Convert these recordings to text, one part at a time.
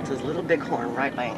It's his little Bighorn, right lane.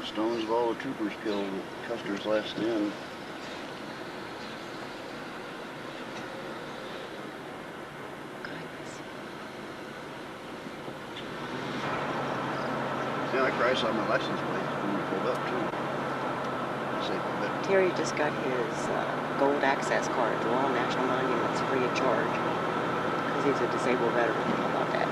Stones of all the troopers killed at Custer's last stand. Yeah, I cried, saw my license plate when we pulled up too. Terry just got his gold access card to all national monuments free of charge because he's a disabled veteran. How about that?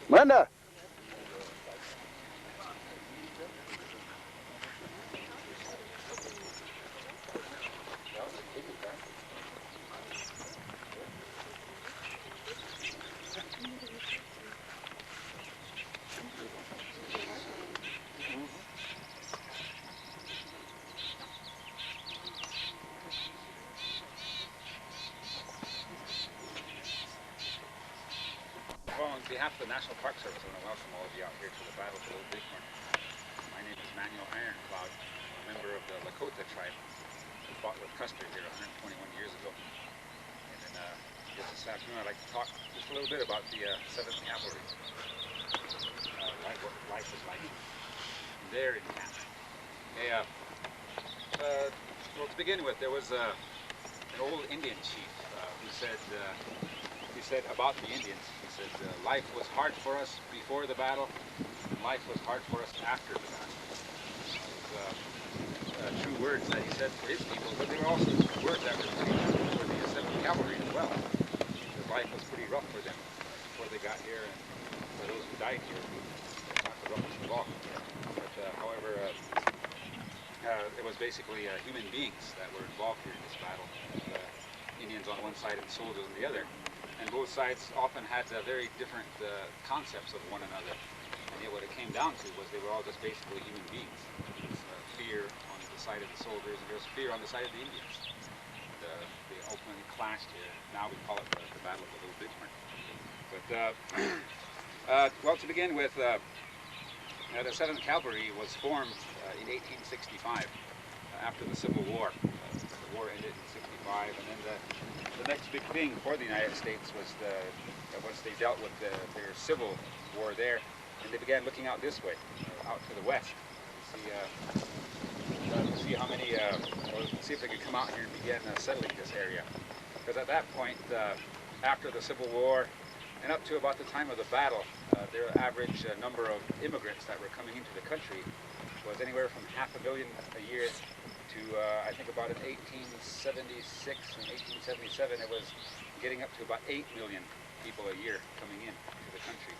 Linda! Well, on behalf of the National Park Service, I want to welcome all of you out here to the Battlefield Bighorn. My name is Ironcloud, a member of the Lakota tribe who fought with Custer here 121 years ago. And then just this afternoon I'd like to talk just a little bit about the 7th Cavalry, what life was like there in camp. Okay, well, to begin with, there was an old Indian chief who said about the Indians, he said, life was hard for us before the battle, and life was hard for us after the battle. true words that he said for his people, but they were also words that were pretty true for the 7th Cavalry as well. Because life was pretty rough for them before they got here, and for those who died here, it's not the roughest of all. But however, it was basically human beings that were involved here in this battle. Indians on one side and soldiers on the other. And both sides often had very different concepts of one another. And yet what it came down to was they were all just basically human beings. There was fear on the side of the soldiers, and there was fear on the side of the Indians. They ultimately clashed here. Now we call it the Battle of the Little Bighorn. But, well, to begin with, the 7th Cavalry was formed in 1865 after the Civil War. The war ended in 65, and then the next big thing for the United States was once they dealt with their civil war there, and they began looking out this way, out to the west, to see how many, see if they could come out here and begin settling this area. Because at that point, after the Civil War, and up to about the time of the battle, their average number of immigrants that were coming into the country was anywhere from 500,000 a year to, I think about in 1876 and 1877, it was getting up to about 8 million people a year coming in to the country.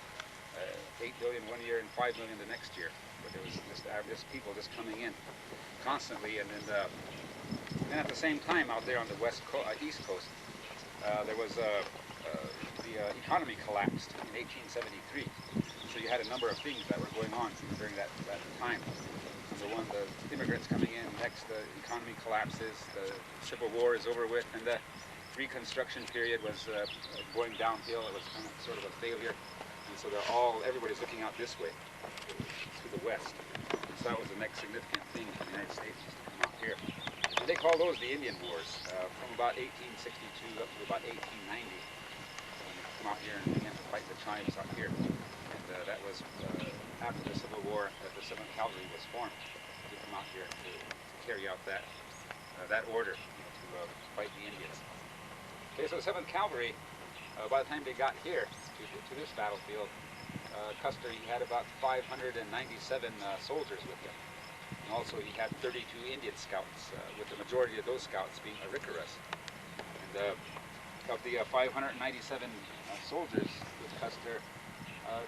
8 million one year and 5 million the next year. But there was just people just coming in constantly, and then at the same time out there on the east coast, there was the economy collapsed in 1873. So you had a number of things that were going on during that time. Number one, the immigrants coming in. Next, the economy collapses. The Civil War is over with, and the Reconstruction period was going downhill. It was kind of sort of a failure, and so everybody's looking out this way to the west. So that was the next significant thing for the United States, was to come out here. And they call those the Indian Wars, from about 1862 up to about 1890. Come out here and began to fight the tribes out here. And that was after the Civil War that the 7th Cavalry was formed to come out here to carry out that order, to fight the Indians. Okay, so the 7th Cavalry, by the time they got here to this battlefield, Custer, he had about 597 soldiers with him. And also he had 32 Indian scouts, with the majority of those scouts being Arikaras. And of the 597 soldiers with Custer,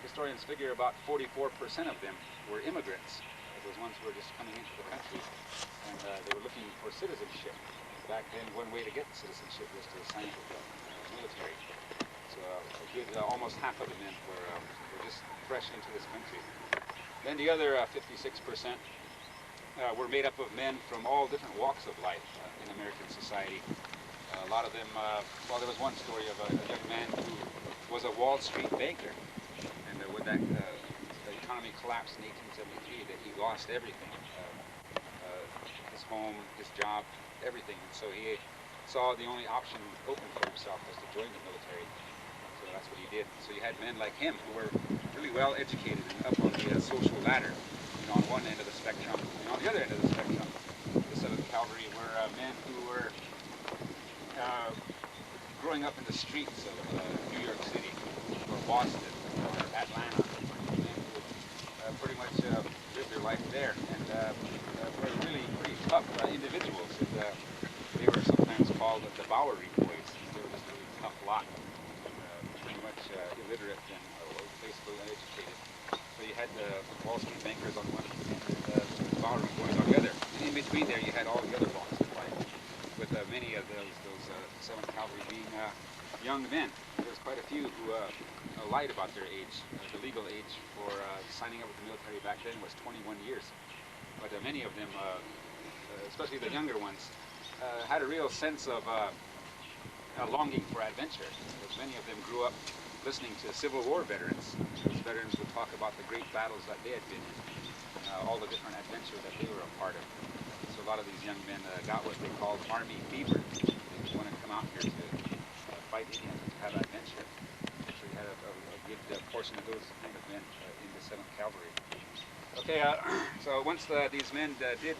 historians figure about 44% of them were immigrants. Those ones who were just coming into the country, and they were looking for citizenship. Back then, one way to get citizenship was to sign up with the military. So almost half of the men were just fresh into this country. Then the other 56% were made up of men from all different walks of life in American society. A lot of them, well, there was one story of a young man who was a Wall Street banker, and when the economy collapsed in 1873, that he lost everything, his home, his job, everything. And so he saw the only option open for himself was to join the military. So that's what he did. So you had men like him who were really well educated and up on the social ladder, on one end of the spectrum, and on the other end of the spectrum, the 7th Cavalry were men who were growing up in the streets of New York City, or Boston, or Atlanta, and who pretty much lived their life there, and were really pretty tough individuals. And they were sometimes called the Bowery Boys. They were just a really tough lot, pretty much illiterate and basically uneducated. So you had the Wall Street bankers on one end, and the Bowery Boys on the other. And in between there, you had all the other walks of life, with many of those 7th Cavalry being young men. There was quite a few who lied about their age. The legal age for signing up with the military back then was 21 years. But many of them, especially the younger ones, had a real sense of a longing for adventure, because many of them grew up listening to Civil War veterans. Those veterans would talk about the great battles that they had been in, all the different adventures that they were a part of. So a lot of these young men got what they called Army fever. They wanted to come out here to fight Indians, to have adventure. So you had a good portion of those kind of men in the 7th Cavalry. Okay, so once these men did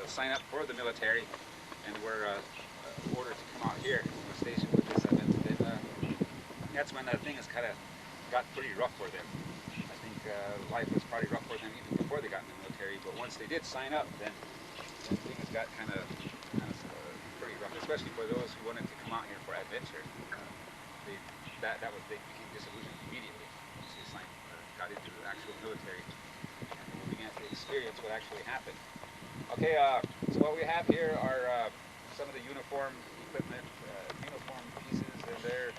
sign up for the military and were ordered to come out here and were stationed with this, then that's when things kind of got pretty rough for them. I think life was probably rough for them even before they got in the military, but once they did sign up, then things got kind of pretty rough, especially for those who wanted to come out here for adventure. They became disillusioned immediately once they got into the actual military and began to experience what actually happened. Okay, so what we have here are some of the uniform equipment, uniform pieces, and their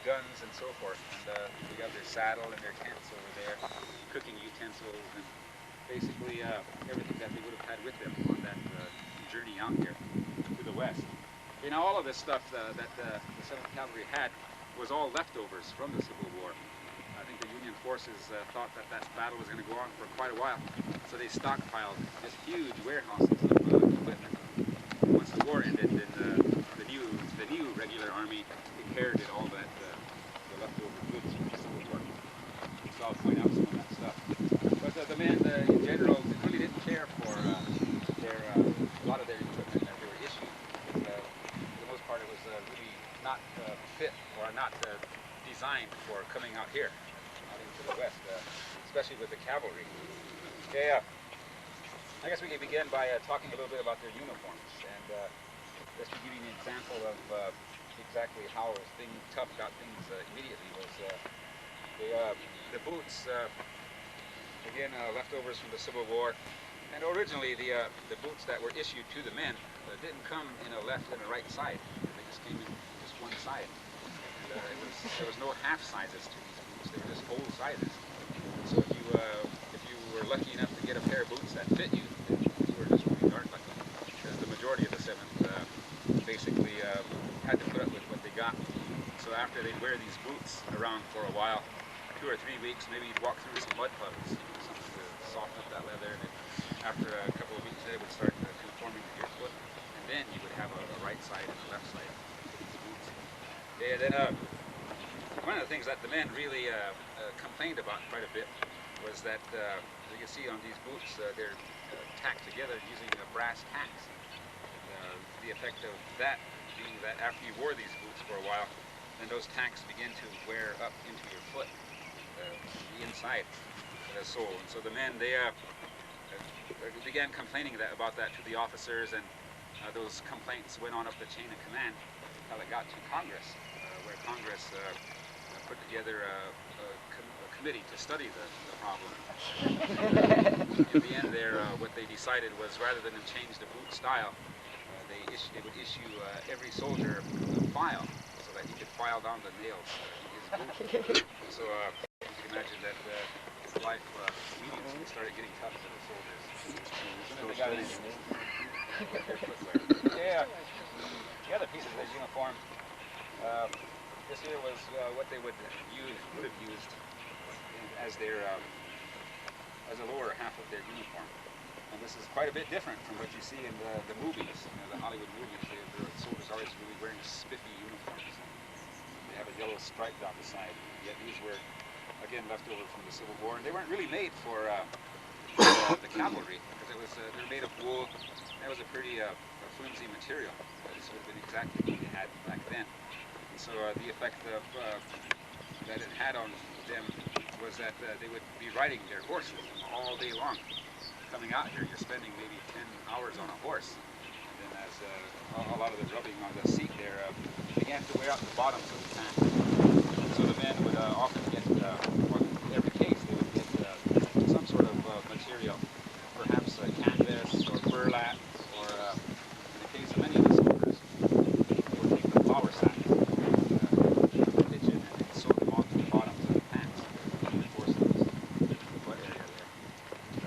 guns and so forth. And we got their saddle and their tents over there, cooking utensils, and basically everything that they would have had with them on that journey out here to the west. You know, all of this stuff that the 7th Cavalry had was all leftovers from the Civil War. I think the Union forces thought that battle was going to go on for quite a while, so they stockpiled just huge warehouses of equipment. Once the war ended, then the new regular army inherited all that the leftover goods from the Civil War. So I'll point out some of that stuff. But the men, in general, really didn't care for a lot of their equipment that they were issued. Because, for the most part, it was really not fit or not designed for coming out here, out into the west, especially with the cavalry. Okay, I guess we can begin by talking a little bit about their uniforms, and just to give you an example of exactly how things got things immediately was the boots. Again, leftovers from the Civil War, and originally the boots that were issued to the men didn't come in a left and a right side. They just came in just one side. And, there was no half sizes to these boots. They were just whole sizes. So if you were lucky enough to get a pair of boots that fit you, then you were just really darn lucky. Because the majority of the 7th basically had to put up with what they got. So after they'd wear these boots around for a while, 2 or 3 weeks, maybe you'd walk through some mud puddles, something to soften up that leather, and then after a couple of weeks it would start conforming to your foot, and then you would have a right side and a left side to these boots. And then one of the things that the men really complained about quite a bit was that, you can see on these boots, they're tacked together using brass tacks. The effect of that being that after you wore these boots for a while, then those tacks begin to wear up into your foot, the inside of the sole. And so the men, they began complaining about that to the officers, and those complaints went on up the chain of command until it got to Congress, where Congress put together a committee to study the problem. In the end there, what they decided was, rather than change the boot style, they would issue every soldier a file so that he could file down the nails in his boot. So you can imagine that life immediately started getting tough for the soldiers. They got in their footwear. Yeah, the other pieces of the uniform, this here was what they would have used as their as the lower half of their uniform. And this is quite a bit different from what you see in the movies, the Hollywood movies. The soldiers are always really wearing spiffy uniforms. They have a yellow stripe down the side. Yet these were, again, left over from the Civil War, and they weren't really made for the cavalry, because they're made of wool. That was a pretty flimsy material. This would have been exactly what they had back then. And so the effect that it had on them was that they would be riding their horses all day long. Coming out here, you're spending maybe 10 hours on a horse. And then as a lot of the rubbing on the seat there began to wear out the bottoms of the pants. So the men would often get, or in every case, they would get some sort of material, perhaps canvas or burlap, or in the case of many of the soldiers, they would take the flour sacks in the kitchen and then sew them onto the bottoms of the pants to reinforce those butt area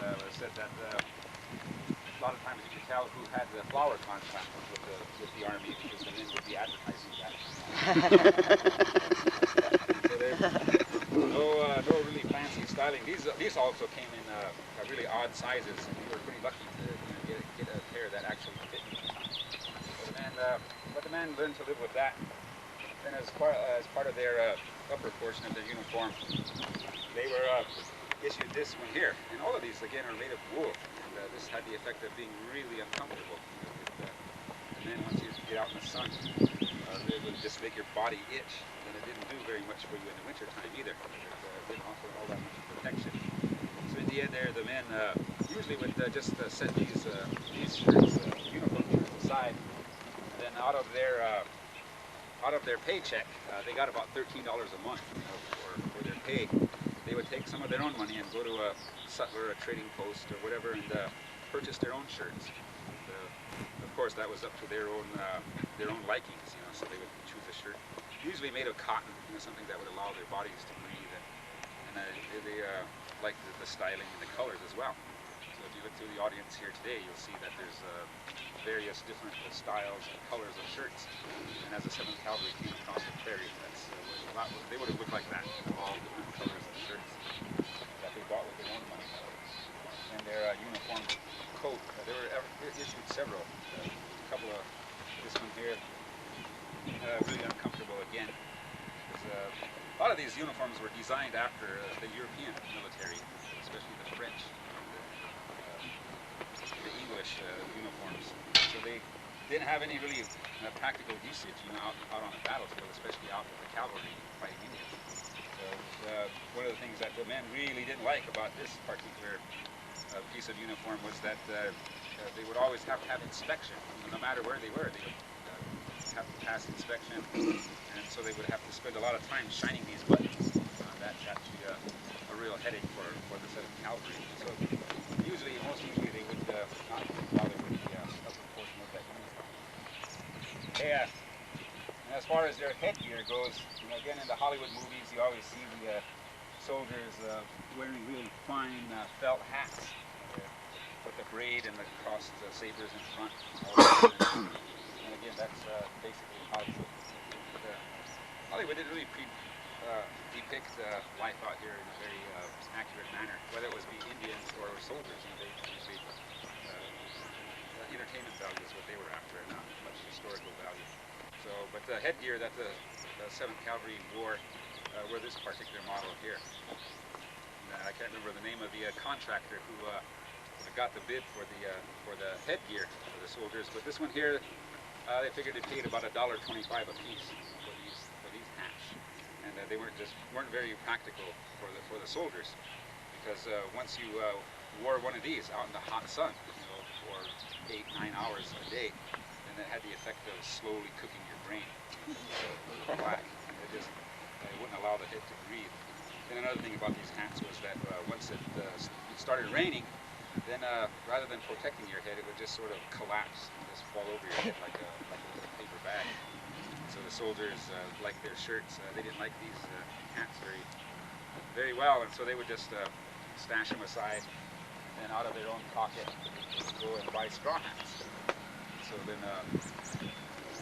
there. It said that a lot of times you could tell who had the flour contract with the army, because the men would be advertising that. So there's no really fancy styling. These also came in really odd sizes, and you were pretty lucky to get a pair that actually fit you. But the men learned to live with that. Then as part of their upper portion of their uniform, they were issued this one here. And all of these, again, are made of wool. And this had the effect of being really uncomfortable. And then once you get out in the sun, it would just make your body itch. And it didn't do very much for you in the wintertime either. It didn't offer all that much protection. So in the end there, the men usually would just set these shirts, uniform shirts aside, and then out of their paycheck, they got about $13 a month for their pay. They would take some of their own money and go to a sutler, a trading post, or whatever, and purchase their own shirts. And, of course, that was up to their own likings, you know. So they would choose a shirt, usually made of cotton, you know, something that would allow their bodies to breathe, and they liked the styling and the colors as well. So if you look through the audience here today, you'll see that there's various different styles and colors of shirts. And as the 7th Cavalry came across the prairie, they would have looked like that, all different colors of shirts that they bought with their own money. And their uniform coat, they were issued several. A couple of, this one here, really uncomfortable again. A lot of these uniforms were designed after the European military, especially the French, the English uniforms. So they didn't have any really practical usage, you know, out on the battlefield, especially out with the cavalry fighting Indians. So one of the things that the men really didn't like about this particular piece of uniform was that they would always have to have inspection, you know, no matter where they were. They would have to pass inspection, and so they would have to spend a lot of time shining these buttons. That's actually a real headache for the 7th Cavalry. So most usually they would not bother with the upper portion of that uniform. And as far as their headgear goes, you know, again in the Hollywood movies, you always see the soldiers wearing really fine felt hats with the braid and the crossed sabers in front. And again, that's basically Hollywood. Hollywood didn't really depict life out here in a very accurate manner, whether it was the Indians or soldiers. You know, they usually entertainment value is what they were after, and not much historical value. So, but the headgear that the 7th Cavalry wore were this particular model here. I can't remember the name of the contractor who got the bid for the headgear for the soldiers, but this one here, they figured it paid about $1.25 a piece for these hats, and they weren't very practical for the soldiers, because once you wore one of these out in the hot sun, you know, for 8-9 hours a day, then it had the effect of slowly cooking your brain. Black. It wouldn't allow the head to breathe. Then another thing about these hats was that once it started raining, then rather than protecting your head, it would just sort of collapse and just fall over your head like a paper bag. So the soldiers, like their shirts, they didn't like these hats very well, and so they would just stash them aside, and then out of their own pocket, go and buy straw hats. So then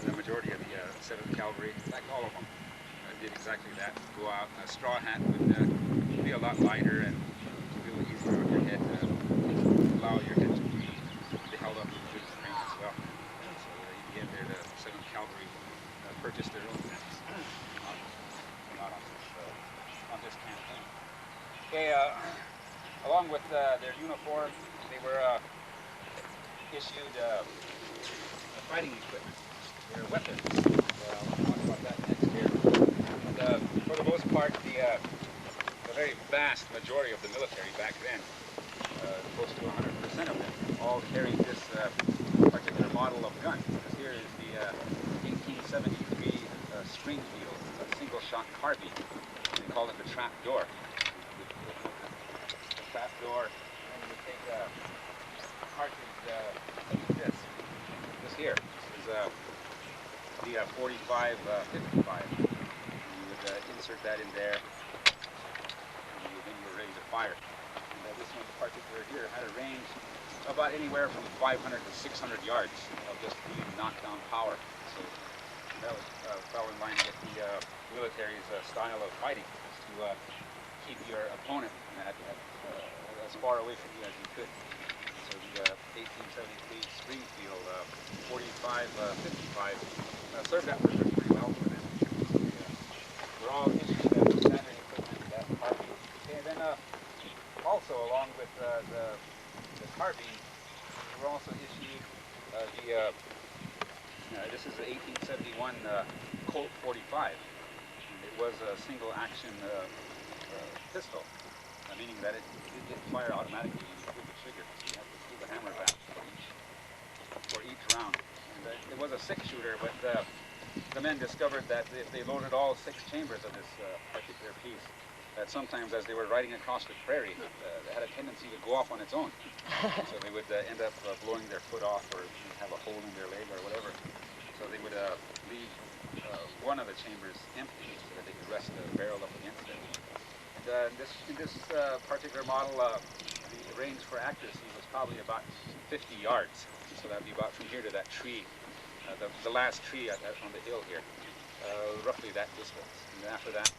the majority of the 7th Cavalry, in fact all of them, did exactly that. Go out, a straw hat would be a lot lighter and a little easier on your head, allow your head to be held up with good strength as well. So in the end there, the 7th Cavalry purchased their own hats, not on this campaign. Okay, along with their uniform, they were issued fighting equipment, their weapons. I'll talk about that next here. But for the most part, the very vast majority of the military back then, close to 100% of them, all carried this particular model of gun. This here is the 1873 Springfield single-shot carbine. They call it the trap door. The trap door, and you take a cartridge like this. This here is the 45-55. You would insert that in there, and then you were ready to fire. And this one in particular here had a range about anywhere from 500 to 600 yards of just really knockdown power. So that was fell in line with the military's style of fighting, is to keep your opponent as far away from you as you could. So the 1873 Springfield 45-55 served that purpose pretty well for them. We're all issued standard equipment, that carbine. Okay, and then also along with the carbine, we're also issued this is the 1871 Colt 45. And it was a single action pistol. meaning that it didn't fire automatically when you pulled the trigger. So you have to pull the hammer back for each round. And it was a 6-shooter, but the men discovered that if they loaded all 6 chambers of this particular piece, that sometimes as they were riding across the prairie, it had a tendency to go off on its own. So they would end up blowing their foot off or have a hole in their leg or whatever. So they would leave one of the chambers empty so that they could rest the barrel up against it. And in this particular model, the range for accuracy was probably about 50 yards. So that would be about from here to that tree, the last tree on the hill here, roughly that distance. And after that,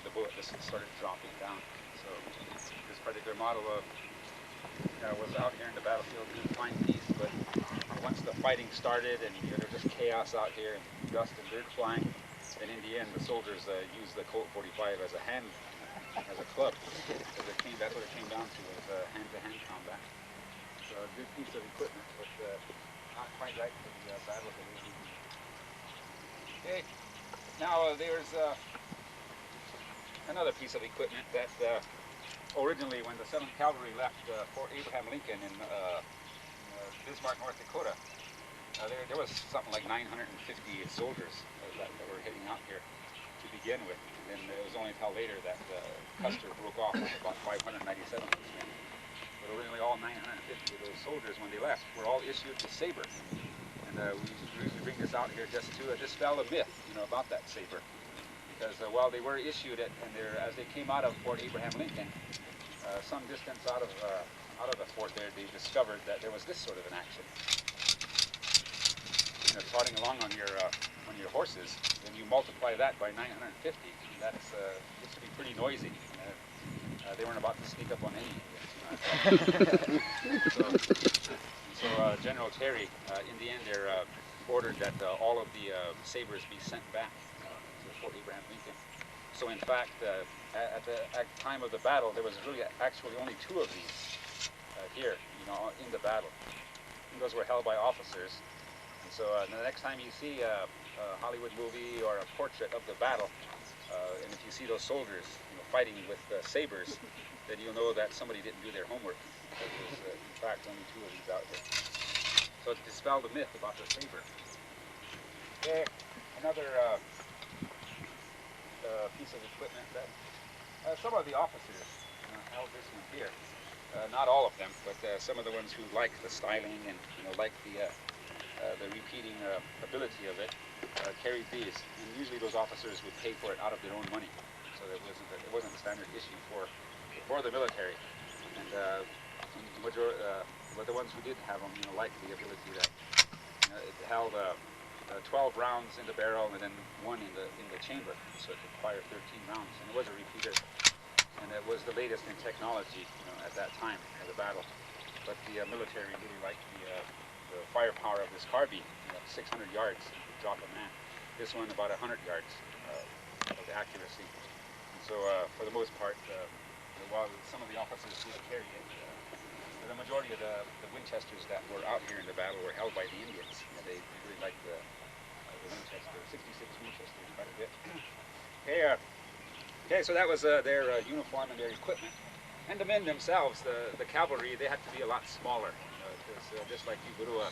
the bullet just started dropping down. So this particular model was out here in the battlefield in fine peace, but once the fighting started and there was just chaos out here and dust and dirt flying, then in the end the soldiers used the Colt 45 as a club. So that's what it came down to, was hand-to-hand combat. So a good piece of equipment, but not quite right for the battle of the Reno. Okay, now there's another piece of equipment that originally, when the 7th Cavalry left Fort Abraham Lincoln in Bismarck, North Dakota, there was something like 950 soldiers that were heading out here to begin with. And it was only until later that Custer broke off with about 597 of those men. But originally all 950 of those soldiers, when they left, were all issued the saber. And we usually bring this out here just to dispel a myth, about that saber. Because while they were issued it, and as they came out of Fort Abraham Lincoln, some distance out of the fort there, they discovered that there was this sort of an action. Trotting along on your horses, then you multiply that by 950. That's gets to be pretty noisy. They weren't about to sneak up on any Indians. So General Terry, in the end, there ordered that all of the sabers be sent back to Fort Abraham Lincoln. So in fact, at the time of the battle, there was really actually only 2 of these here, in the battle. And those were held by officers. And so the next time you see a Hollywood movie or a portrait of the battle, and if you see those soldiers, fighting with sabers, then you'll know that somebody didn't do their homework. There was, in fact, only 2 of these out here. So to dispel the myth about the saber. Okay, another piece of equipment that some of the officers held this one here. Not all of them, but some of the ones who like the styling and like the repeating ability of it carried these. And usually those officers would pay for it out of their own money, so it wasn't a standard issue for the military. And but the ones who did have them, liked the ability that it held 12 rounds in the barrel and then 1 in the chamber, so it could fire 13 rounds. And it was a repeater, and it was the latest in technology at that time of the battle. But the military really liked the firepower of this carbine, 600 yards to drop a man. This one about 100 yards of the accuracy. And so for the most part, while some of the officers did carry it, the majority of the Winchesters that were out here in the battle were held by the Indians. They really liked the Winchester, 66 Winchesters quite a bit. Okay, so that was their uniform and their equipment. And the men themselves, the cavalry, they had to be a lot smaller. Because just like you go to a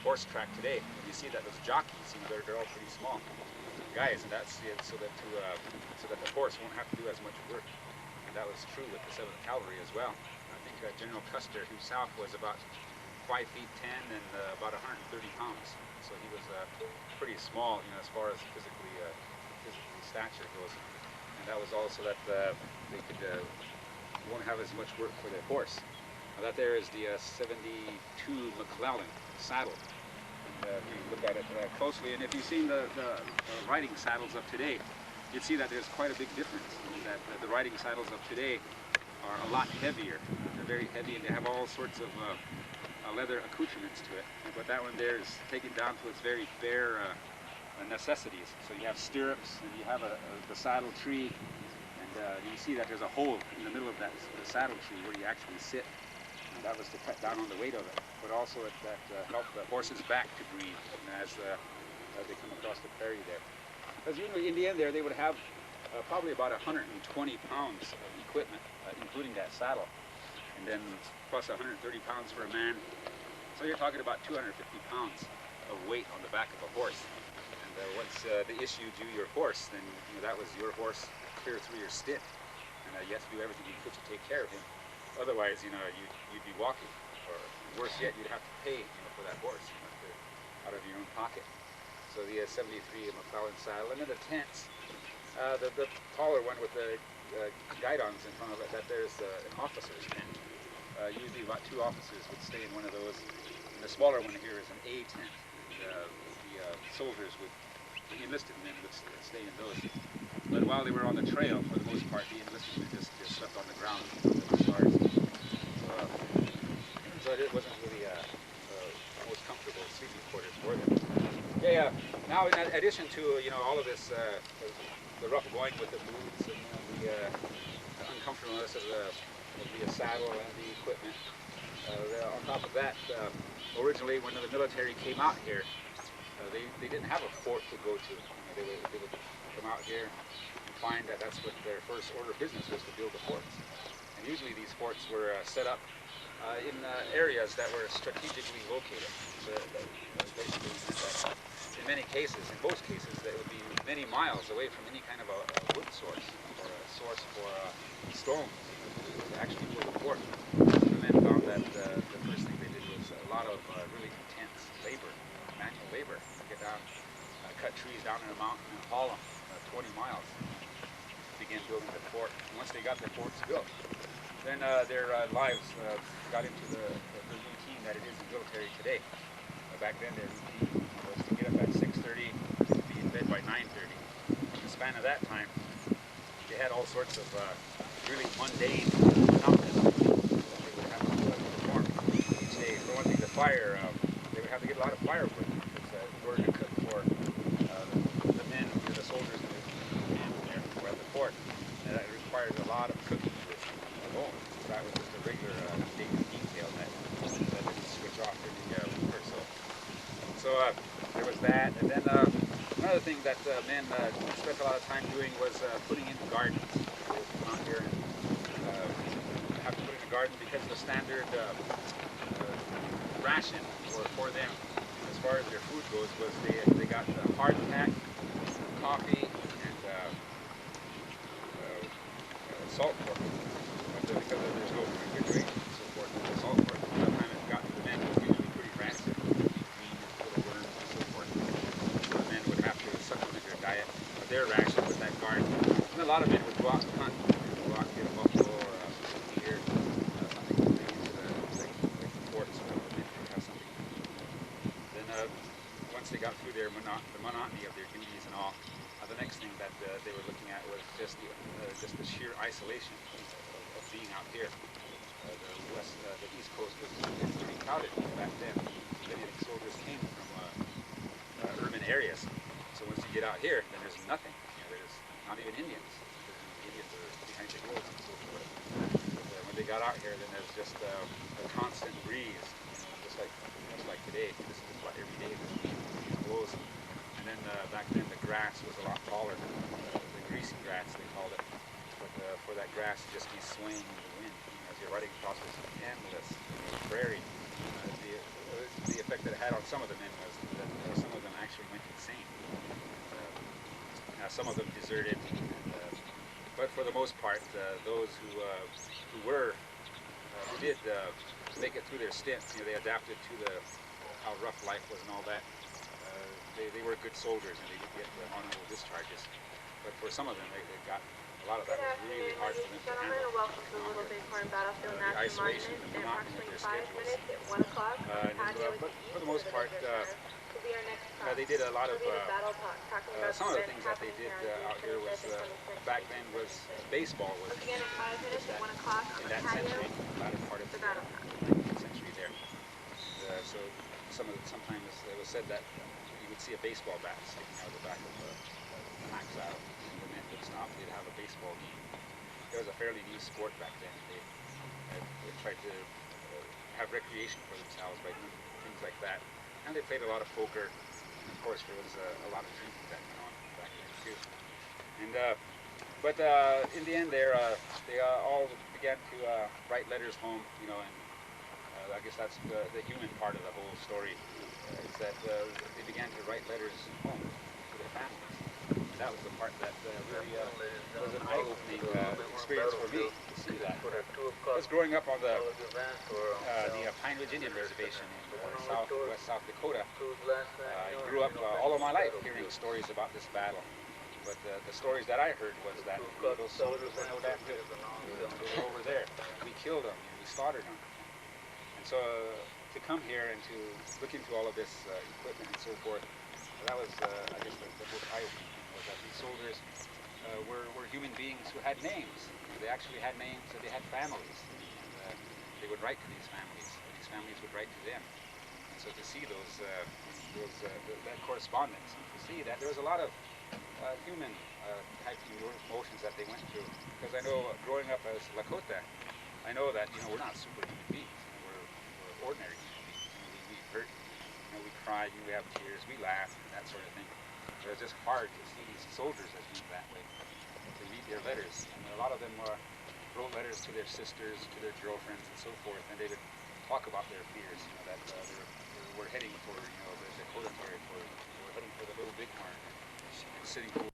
horse track today, you see that those jockeys, they're all pretty small guys, and that's it, so that the horse won't have to do as much work. And that was true with the 7th Cavalry as well. I think General Custer himself was about 5 feet 10 and about 130 pounds. So he was pretty small, as far as physically stature goes. And that was also that they could won't have as much work for their horse. Now that there is the 72 McClellan saddle. And if you look at it closely, and if you've seen the riding saddles of today, you'd see that there's quite a big difference. That the riding saddles of today are a lot heavier. They're very heavy, and they have all sorts of leather accoutrements to it. But that one there is taken down to its very bare necessities. So you have stirrups, and you have the saddle tree, and you see that there's a hole in the middle of the saddle tree where you actually sit. And that was to cut down on the weight of it, but also that helped the horse's back to breathe as they come across the prairie there. Because usually in the end there they would have probably about 120 pounds of equipment, including that saddle, and then plus 130 pounds for a man. So you're talking about 250 pounds of weight on the back of a horse. And once they issued you your horse, then that was your horse clear through your stint, and you have to do everything you could to take care of him. Otherwise, you'd be walking, or worse yet, you'd have to pay for that horse out of your own pocket. So the 73 McClellan saddle, and then the tents. The taller one with the guidons in front of it, there's an officer's tent. Usually about 2 officers would stay in one of those. And the smaller one here is an A tent. The soldiers the enlisted men would stay in those. But while they were on the trail, for the most part, the enlisted men just slept on the ground under the stars. So it wasn't really the most comfortable sleeping quarters for them. Yeah. Now, in addition to all of this, the rough going with the boots and the uncomfortableness of the saddle and the equipment. On top of that, originally when the military came out here, they didn't have a fort to go to. They would come out here and find that that's what their first order of business was, to build the forts. And usually these forts were set up in areas that were strategically located. So basically, in many cases, in most cases, they would be many miles away from any kind of a wood source or a source for stones to actually build a fort. And then found that the first thing they did was a lot of really intense labor, manual labor, to get down, cut trees down in a mountain and haul them 20 miles to begin building the fort. And once they got the forts built, then their lives got into the routine that it is in the military today. Back then, their routine was to get up at 6:30, be in bed by 9:30. In the span of that time, they had all sorts of really mundane monotonous duties that they would have to perform each day. For one thing, the fire, they would have to get a lot of firewood because in order to cook for the men, the soldiers that were at the fort, that required a lot of cooking at home. So that was just a regular daily detail that didn't switch off during the winter. So there was that, and then another thing that men spent a lot of time doing was putting in gardens. They would come out here and have to put in a garden because the standard ration for them, as far as their food goes, was they got hardtack, coffee, and salt pork. But because there's no refrigeration and so forth, the salt pork, by the time it got to the men, it was usually pretty rancid. Their ration with that garden. And a lot of men would go out and hunt. They would go out and get a buffalo or a deer, something to use like the forts, so that the men would have something to eat. Then once they got through the monotony of their duties and all, the next thing that they were looking at was just the sheer isolation of being out here. The East Coast was pretty crowded back then. Many of the soldiers came from urban areas. So once you get out here, then there's nothing. There's not even Indians. The Indians are behind the hills and so forth. But when they got out here, then there's just a constant breeze, just like today. This is just about every day. It blows. And then back then, the grass was a lot taller. The greasy grass, they called it. But for that grass to just be swaying in the wind, as you're riding across this endless prairie, the effect that it had on some of the men was that some of them actually went insane. Some of them deserted, but for the most part, those who did make it through their stints, they adapted to how rough life was and all that. They were good soldiers and they did get honorable discharges. But for some of them, they got a lot of that was really hard for them to handle. Welcome to the Little Bighorn Battlefield National Isolation Monument. and In monotony of approximately their 5 schedules. minutes at 1 o'clock, But for the most part, they did a lot of some of the things that they did out here was back then was baseball was Again, in 5 minutes at 1 o'clock on in the that patio. century, latter part of the battle 19th century there. So sometimes it was said that you would see a baseball bat sticking out of the back of the pack saddle. And the men would stop, they'd have a baseball game. It was a fairly new sport back then. They tried to have recreation for themselves by doing things like that. And they played a lot of poker. And of course, there was a lot of drinking that went on back then too. And But in the end, they all began to write letters home, you know, and I guess that's the human part of the whole story, is that they began to write letters home to their families. And that was the part that really was an eye-opening experience for me to see that. I was growing up on the Pine Ridge Indian Reservation in west South Dakota. I grew up all of my life hearing stories about this battle. But the stories that I heard was that those soldiers were no damn good. They were over there. We killed them. We slaughtered them. And so to come here and to look into all of this equipment and so forth, that was, I guess, the most eye-opening thing was that these soldiers were human beings who had names. They actually had names and they had families. And they would write to these families, and these families would write to them. And so to see that correspondence, and to see that there was a lot of human type emotions that they went through. Because I know growing up as Lakota, I know that, you know, we're not superhuman beings. We're ordinary human beings. You know, we hurt, you know, we cry, we have tears, we laugh, that sort of thing. But it's just hard to see these soldiers as being that way. To read their letters, and a lot of them wrote letters to their sisters, to their girlfriends, and so forth, and they would talk about their fears, you know, that we're heading for, you know, the Dakota territory, we're heading for the Little Bighorn, and sitting for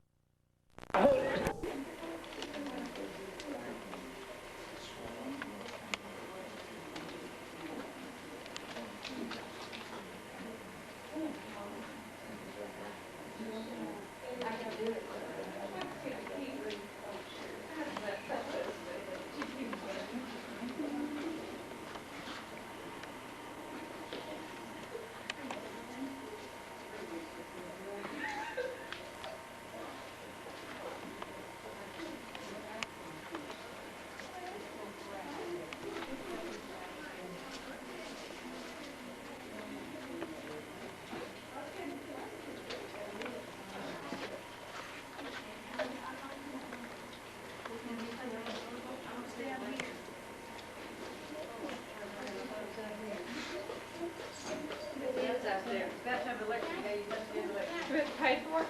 Paid for?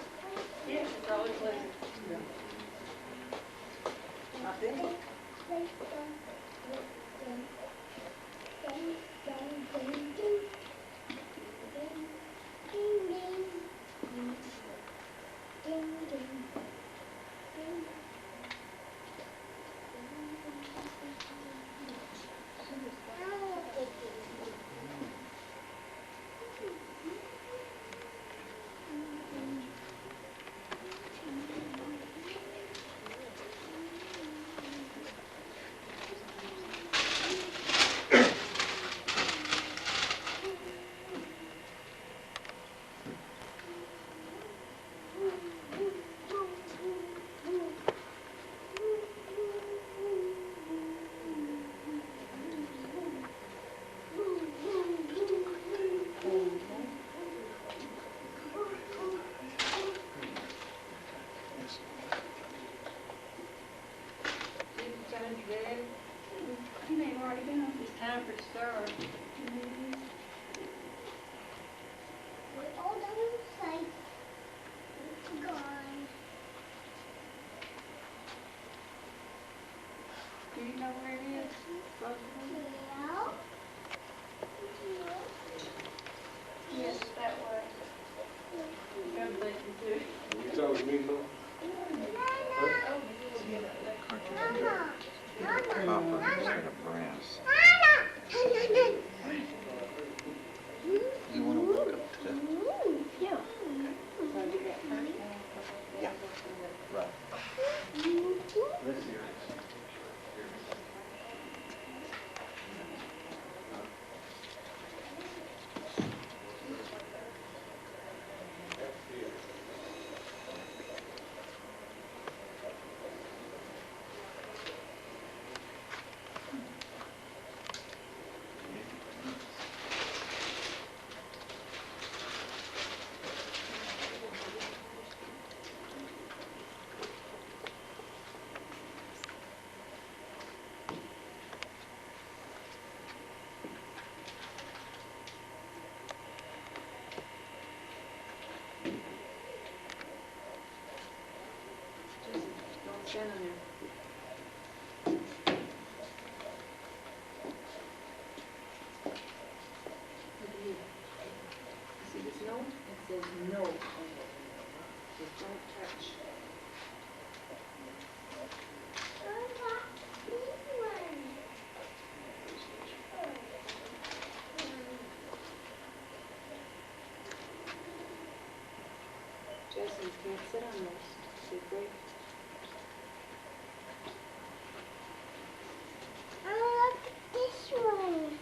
Yes, it's all included. I think. You may have already been on. It's time for it to start. We're all done in sight. It's gone. Do you know where it is? Yeah. Yes, that way. God bless you too. You talking to me, though? Mama. instead of brass. Mama. You want to walk up to the... Yeah. So you got first? Yeah. Right. Let's hear it. Stand on there. Look at here. You see this note? It says no on it. So don't touch. Jesse, you can't sit on those. They break. Look at this one.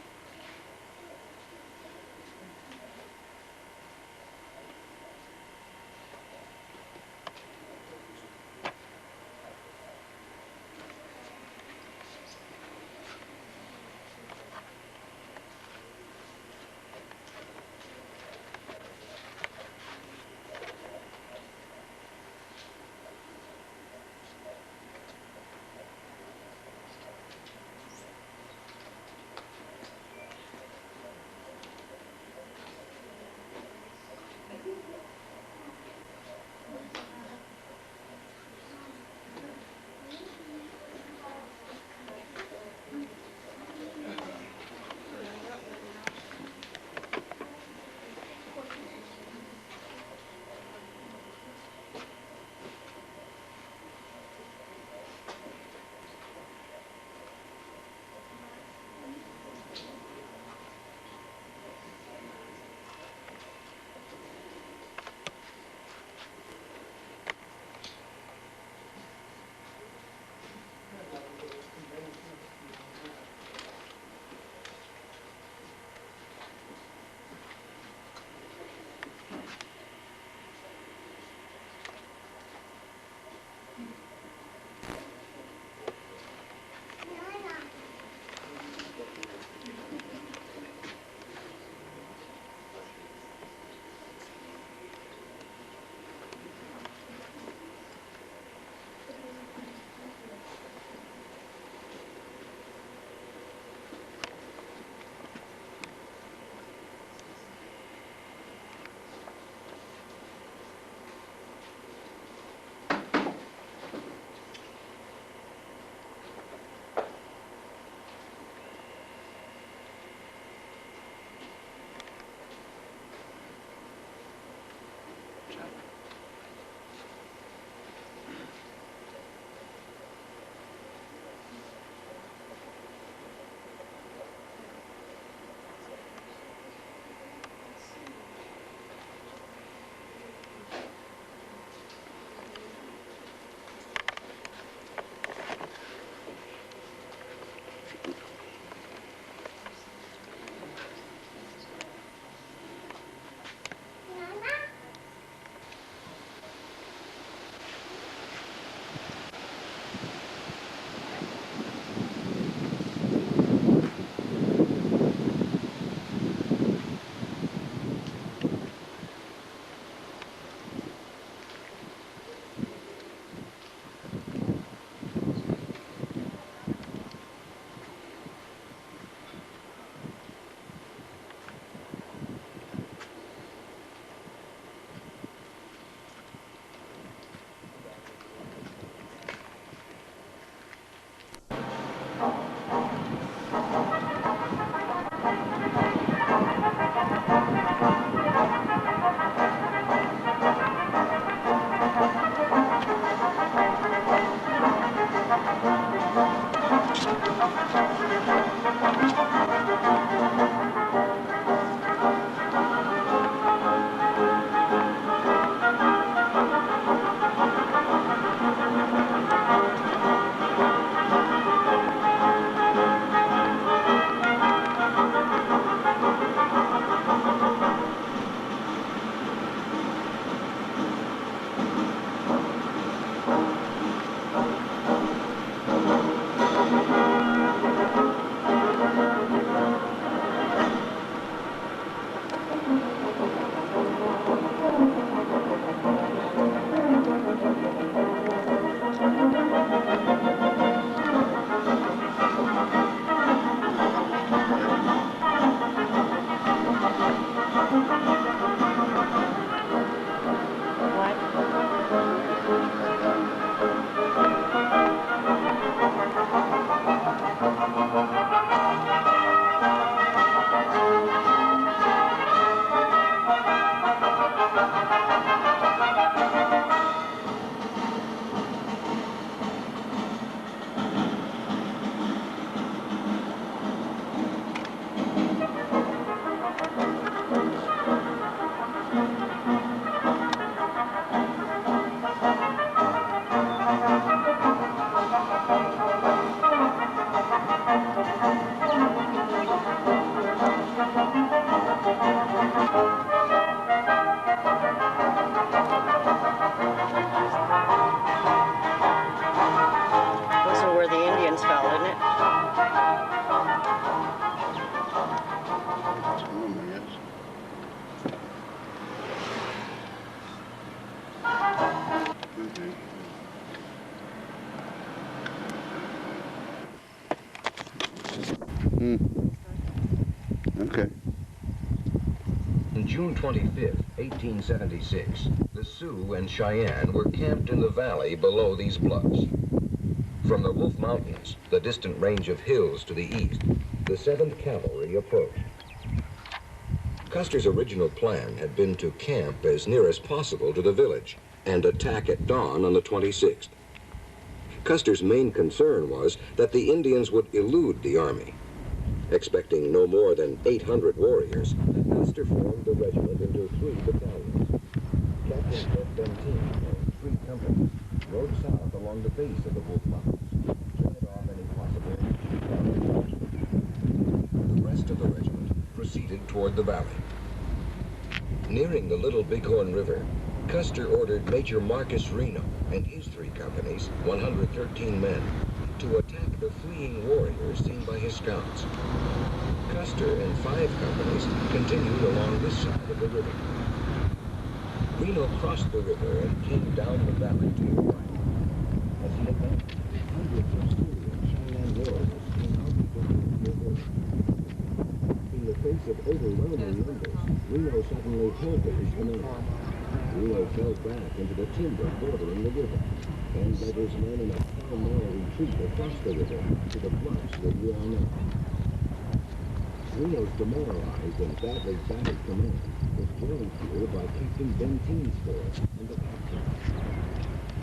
Okay. On June 25th, 1876, the Sioux and Cheyenne were camped in the valley below these bluffs. From the Wolf Mountains, the distant range of hills to the east, the 7th Cavalry approached. Custer's original plan had been to camp as near as possible to the village and attack at dawn on the 26th. Custer's main concern was that the Indians would elude the army. Expecting no more than 800 warriors, Custer formed the regiment into 3 battalions. Captain Fred Benteen and 3 companies rode south along the base of the Wolf Mountains, turning off any possible counter. The rest of the regiment proceeded toward the valley. Nearing the Little Bighorn River, Custer ordered Major Marcus Reno and his 3 companies, 113 men, to attack the fleeing warriors seen by his scouts. Custer and 5 companies continued along this side of the river. Reno crossed the river and came down the valley to the right. As he advanced, hundreds of Sioux and Cheyenne warriors came out to the river. In the face of overwhelming numbers, Reno suddenly halted his command. Reno fell back into the timber bordering the river, and led his men in a pell-mell retreat across the river to the bluffs where we are now. Reno's demoralized and badly battered command was joined here by Captain Benteen's force and the captain.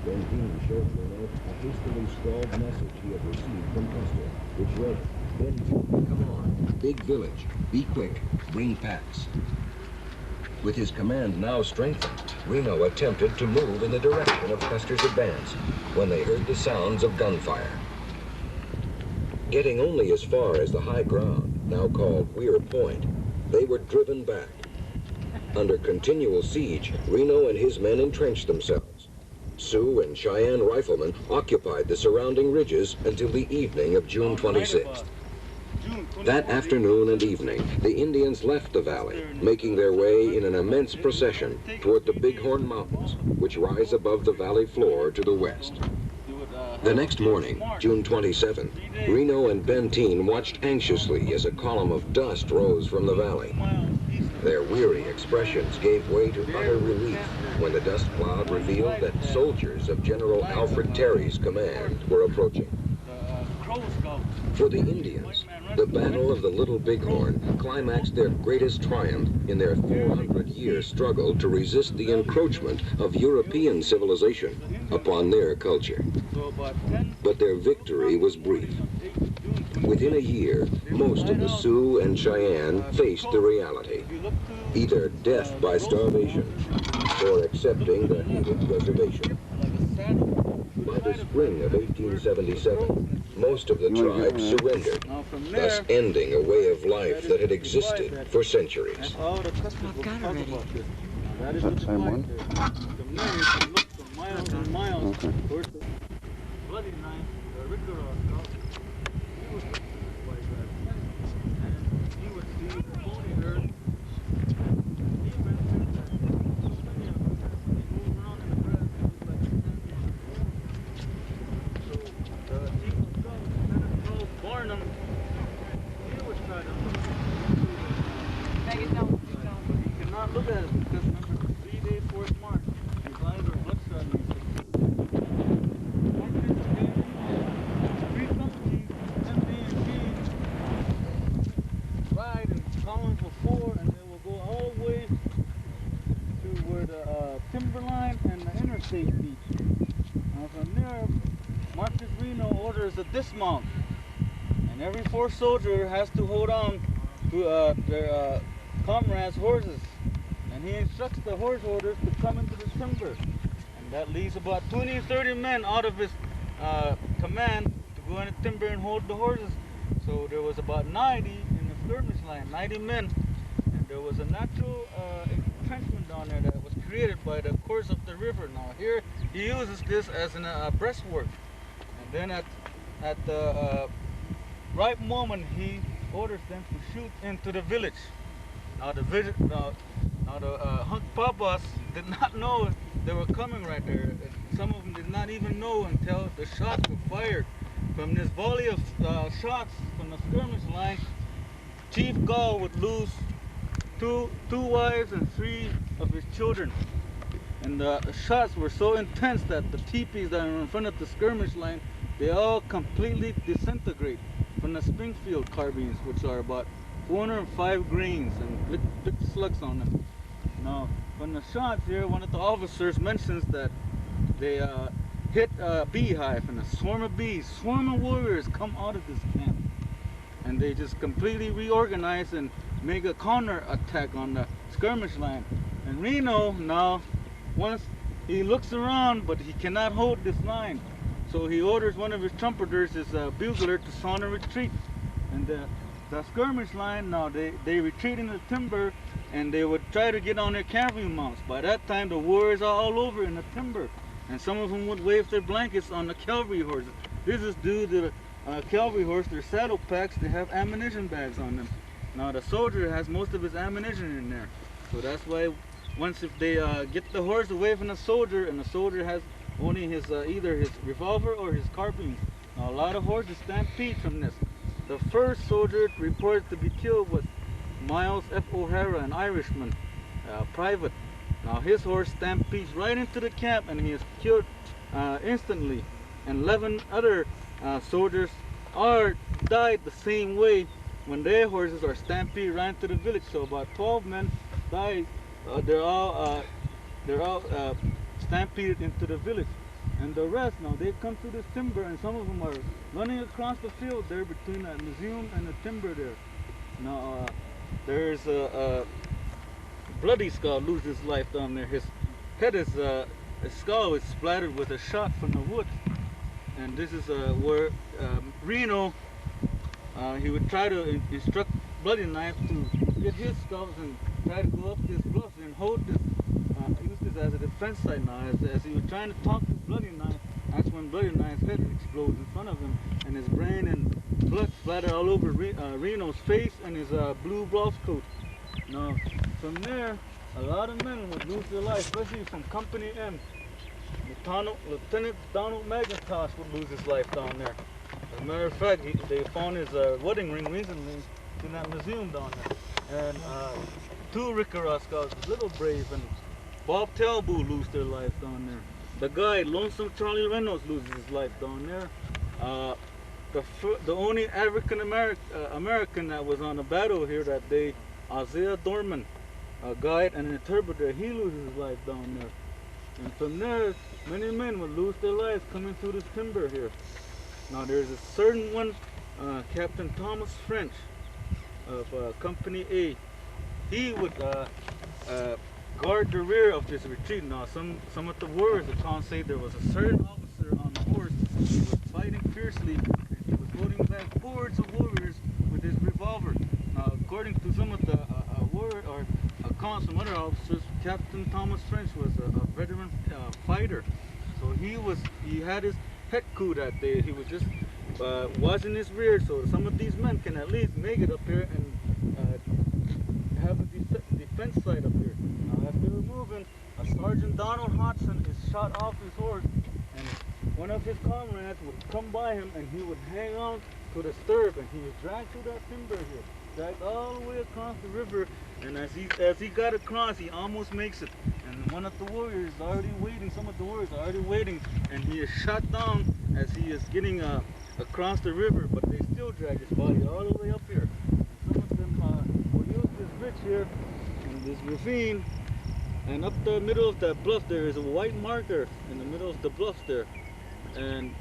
Benteen showed Reno a hastily scrawled message he had received from Custer, which read, "Benteen, come on, big village, be quick, bring packs." With his command now strengthened, Reno attempted to move in the direction of Custer's advance when they heard the sounds of gunfire. Getting only as far as the high ground, now called Weir Point, they were driven back. Under continual siege, Reno and his men entrenched themselves. Sioux and Cheyenne riflemen occupied the surrounding ridges until the evening of June 26th. That afternoon and evening, the Indians left the valley, making their way in an immense procession toward the Bighorn Mountains, which rise above the valley floor to the west. The next morning, June 27th, Reno and Benteen watched anxiously as a column of dust rose from the valley. Their weary expressions gave way to utter relief when the dust cloud revealed that soldiers of General Alfred Terry's command were approaching. For the Indians, the Battle of the Little Bighorn climaxed their greatest triumph in their 400-year struggle to resist the encroachment of European civilization upon their culture. But their victory was brief. Within a year, most of the Sioux and Cheyenne faced the reality: either death by starvation or accepting the hated reservation. By the spring of 1877, most of the tribes surrendered, thus ending a way of life that had existed for centuries. I've got already. Is that the same one? Okay. Look at it, because remember, 3-day forced march. His eyes are bloodshot. Three companies, ride in columns of 4, and they will go all the way to where the timberline and the interstate meet. Now from there, Marcus Reno orders a dismount, and every 4th soldier has to hold on to their comrades' horses. And he instructs the horse holders to come into the timber. And that leaves about 20-30 men out of his command to go in the timber and hold the horses. So there was about 90 in the skirmish line, 90 men. And there was a natural entrenchment down there that was created by the course of the river. Now here he uses this as a breastwork. And then at the right moment he orders them to shoot into the village. Now the Hunk Papas did not know they were coming right there. Some of them did not even know until the shots were fired. from this volley of shots from the skirmish line, Chief Gall would lose two wives and 3 of his children. And the shots were so intense that the teepees that are in front of the skirmish line, they all completely disintegrate from the Springfield carbines, which are about 405 grains and big slugs on them. Now, from the shots here, one of the officers mentions that they hit a beehive and a swarm of bees, swarm of warriors come out of this camp. And they just completely reorganize and make a counter attack on the skirmish line. And Reno now, once he looks around, but he cannot hold this line. So he orders one of his trumpeters, his bugler, to sound a retreat. And the skirmish line, now they retreat in the timber, and they would try to get on their cavalry mounts. By that time, the warriors are all over in the timber. And some of them would wave their blankets on the cavalry horses. This is due to the cavalry horse, their saddle packs, they have ammunition bags on them. Now the soldier has most of his ammunition in there. So that's why once if they get the horse away from the soldier, and the soldier has only his either his revolver or his carbine. Now a lot of horses stampede from this. The first soldier reported to be killed was Miles F. O'Hara, an Irishman, private. Now his horse stampedes right into the camp and he is killed instantly. And 11 other soldiers died the same way when their horses are stampeded right into the village. So about 12 men died. They're all stampeded into the village. And the rest, now they come through this timber, and some of them are running across the field there between that museum and the timber there. Now there's a Bloody Skull loses his life down there. His head is his skull is splattered with a shot from the woods. And this is where Reno, he would try to instruct Bloody Knife to get his scouts and try to go up this bluff and hold this, use this as a defense site. Now as he was trying to talk to Bloody Knife, that's when Bloody Knife's head explodes in front of him, and his brain and blood splatter all over Reno's face and his blue blouse coat. Now from there, a lot of men would lose their life, especially from Company M. Lieutenant Donald McIntosh would lose his life down there. As a matter of fact, they found his wedding ring recently in that museum down there. And 2 Rickara scouts, Little Brave and Bob Talbot, lose their lives down there. The guy, Lonesome Charlie Reynolds, loses his life down there. The only African American that was on the battle here that day, Isaiah Dorman, a guide and an interpreter, he loses his life down there. And from there, many men would lose their lives coming through this timber here. Now there's a certain one, Captain Thomas French of Company A. He would guard the rear of this retreat. Now some of the warriors account say there was a certain officer on the horse who was fighting fiercely, and he was holding back hordes of warriors with his revolver. Now according to some of the warrior or accounts from other officers, Captain Thomas French was a veteran fighter. So he had his pet coup that day. He was just watching his rear, so some of these men can at least make it up here and have a defense site up here. Now as they were moving, a Sergeant Donald Hodgson is shot off his horse, and one of his comrades would come by him and he would hang on to the stirrup, and he was dragged through that timber here, dragged all the way across the river. And as he got across, he almost makes it. And one of the warriors is already waiting, some of the warriors are already waiting, and he is shot down as he is getting across the river, but they still drag his body all the way up here. And some of them will use this bridge here, and this ravine, and up the middle of that bluff there is a white marker in the middle of the bluff there. And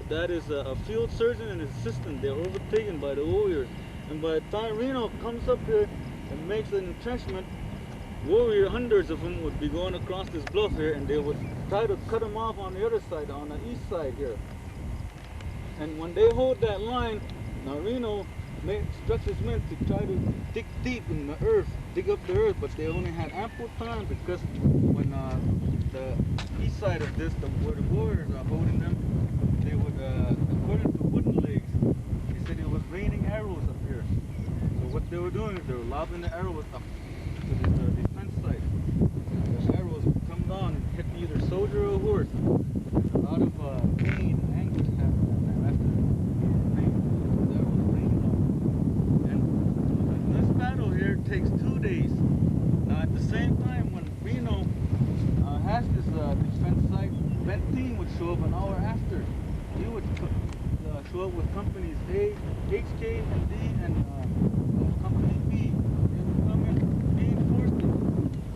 that is a field surgeon and his assistant. They're overtaken by the warriors. And by the time Reno comes up here and makes an entrenchment, hundreds of them would be going across this bluff here, and they would try to cut them off on the other side, on the east side here. And when they hold that line, now Reno instructs his men to try to dig deep in the earth, dig up the earth, but they only had ample time, because when the east side of this, where the warriors are holding them, they would, according to wooden legs, they said it was raining arrows up here. So what they were doing is they were lobbing the arrows up to this defense site. The arrows would come down and hit either soldier or horse. A lot of pain and anguish happened after show up with companies A, HK, and D, and company B. They would come in, reinforce it.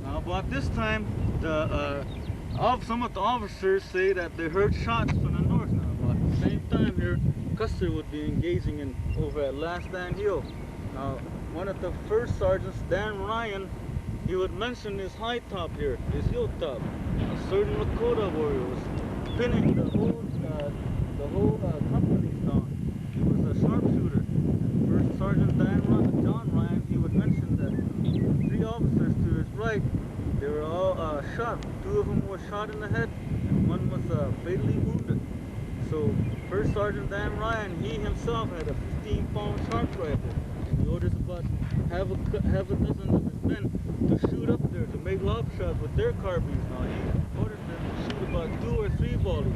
Now, about this time, some of the officers say that they heard shots from the north. Now, about the same time here, Custer would be engaging in over at Last Stand Hill. Now, one of the first sergeants, Dan Ryan, he would mention this high top here, this hilltop. A certain Lakota warrior was pinning the whole company down. He was a sharpshooter. And First Sergeant John Ryan, he would mention that 3 officers to his right, they were all shot. 2 of them were shot in the head, and 1 was fatally wounded. So First Sergeant Dan Ryan, he himself had a 15-pound sharp rifle, and he orders about half a dozen of his men to shoot up there to make lob shots with their carbines. Now he ordered them to shoot about 2 or 3 volleys.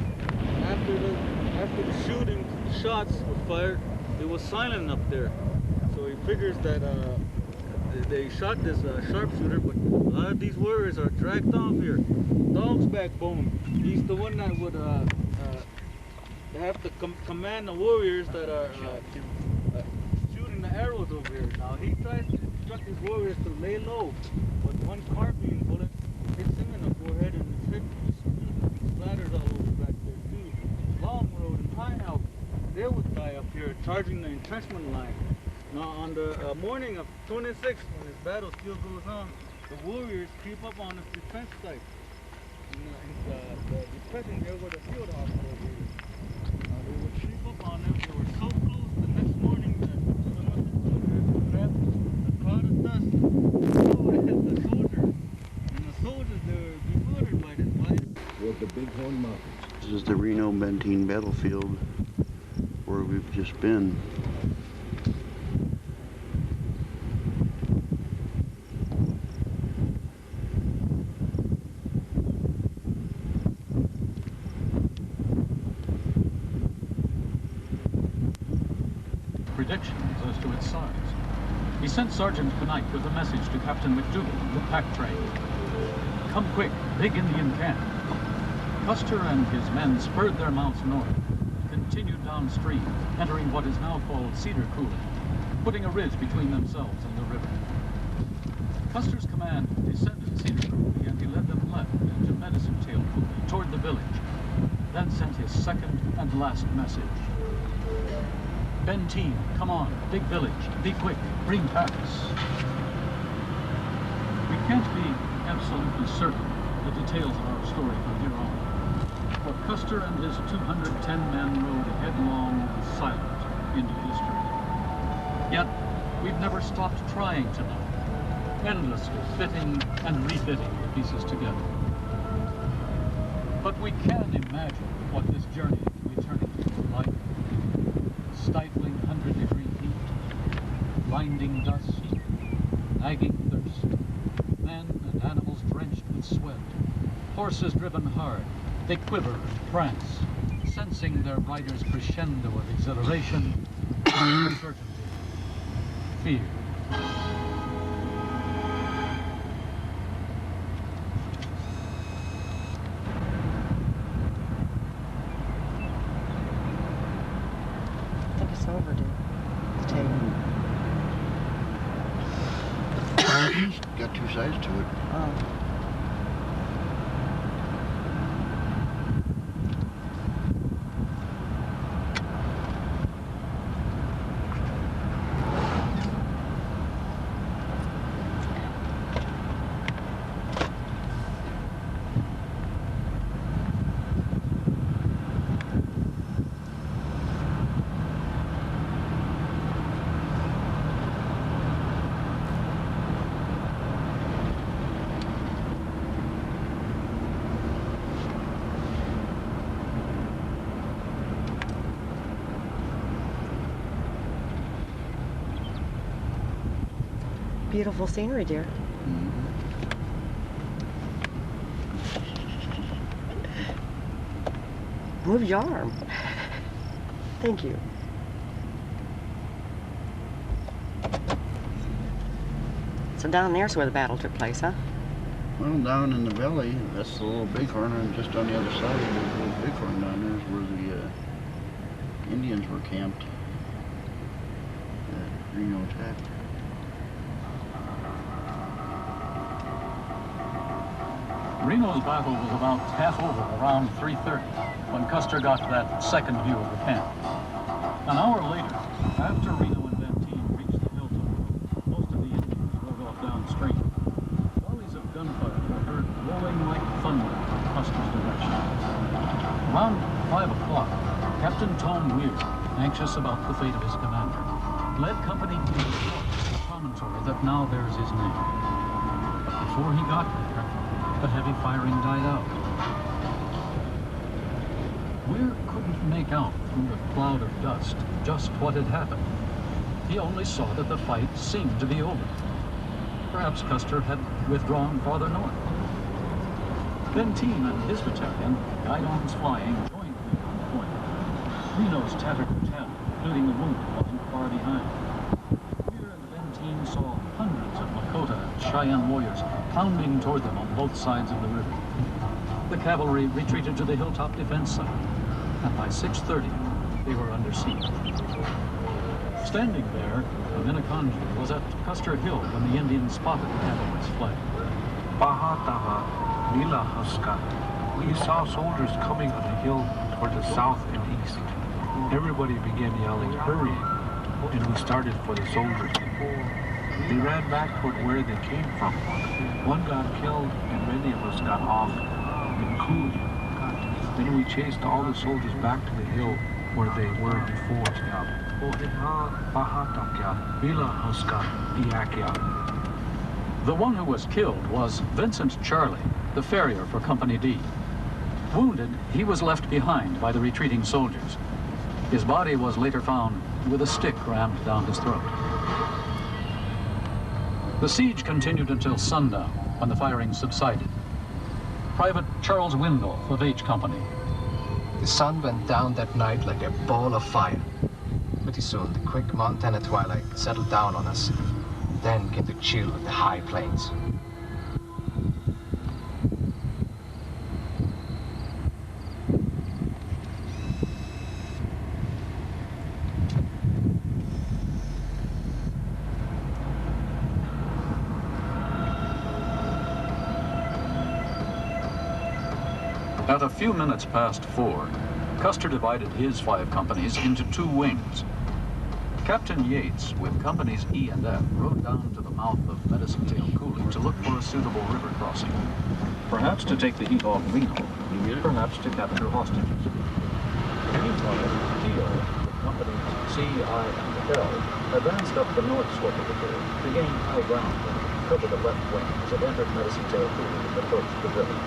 After the shooting shots were fired, it was silent up there. So he figures that they shot this sharpshooter, but a lot of these warriors are dragged off here. Dog's backbone. He's the one that would have to command the warriors that are shooting the arrows over here. Now he tries to instruct his warriors to lay low, but 1 carbine bullet hits him in the forehead and his head splatters all over back there too. Long Road and High Elk, they would die up here charging the entrenchment line. Now on the morning of 26th, when this battle still goes on, the warriors creep up on this defense site. The depression there where the field hospital is. They would creep up on them. They were so close the next morning that some of the soldiers would grab a cloud of dust and throw it at the soldiers. And the soldiers, they would be murdered by this fire. Toward the Bighorn Mountains. This is the Reno Benteen Battlefield where we've just been. Predictions as to its size. He sent Sergeant Knight with a message to Captain McDougal, the pack train. Come quick, big Indian camp. Custer and his men spurred their mounts north, continued downstream, entering what is now called Cedar Coulee, putting a ridge between themselves and the river. Custer's command descended Cedar Coulee and he led them left into Medicine Tail Coulee toward the village, then sent his second and last message. Benteen, come on, big village, be quick, bring packs. We can't be absolutely certain the details of our story from here on. For Custer and his 210 men rode headlong and silent into history. Yet, we've never stopped trying to know, endlessly fitting and refitting the pieces together. But we can imagine what this journey into eternity is like. Stifling 100-degree heat, blinding dust, nagging thirst, men and animals drenched with sweat, horses driven hard, they quiver and prance, sensing their riders' crescendo of exhilaration, uncertainty, fear. Overdue. The table. It's got 2 sides to it. Oh. Beautiful scenery, dear. Move your arm. Thank you. So down there's where the battle took place, huh? Well, down in the valley, that's the little Bighorn, and just on the other side of the little Bighorn down there is where the Indians Indians were camped at Reno Tech. Reno's battle was about half over around 3:30 when Custer got that second view of the camp. An hour later, after Reno and Benteen reached the hilltop, most of the Indians rode off downstream. Volleys of gunfire were heard rolling like thunder in Custer's direction. Around 5 o'clock, Captain Tom Weir, anxious about the fate of his commander, led Company D to the promontory that now bears his name. But before he got there, the heavy firing died out. Weir couldn't make out through the cloud of dust just what had happened. He only saw that the fight seemed to be over. Perhaps Custer had withdrawn farther north. Benteen and his battalion, guidons flying, joined Weir on the point. Reno's tattered battalion, including the wounded, lying far behind. Weir and Benteen saw hundreds of Lakota and Cheyenne warriors pounding toward them on both sides of the river. The cavalry retreated to the hilltop defense site, and by 6:30, they were under siege. Standing there, the Minneconjou was at Custer Hill when the Indians spotted the cavalry's flag. We saw soldiers coming on the hill toward the south and east. Everybody began yelling, "Hurry!" and we started for the soldiers. They ran back toward where they came from. One got killed and many of us got off in Cooley. Then we chased all the soldiers back to the hill where they were before. The one who was killed was Vincent Charlie, the farrier for Company D. Wounded, he was left behind by the retreating soldiers. His body was later found with a stick rammed down his throat. The siege continued until sundown, when the firing subsided. Private Charles Windolf of H Company. The sun went down that night like a ball of fire. Pretty soon, the quick Montana twilight settled down on us. Then came the chill of the high plains. At a few minutes past 4, Custer divided his 5 companies into 2 wings. Captain Yates, with companies E and F, rode down to the mouth of Medicine Tail Coulee to look for a suitable river crossing. Perhaps to take the heat off Reno, perhaps to capture hostages. Meanwhile, Teal, with companies C, I, and L, advanced up the north slope of the hill to gain high ground and cover the left wing as it entered Medicine Tail Coulee and approached the river.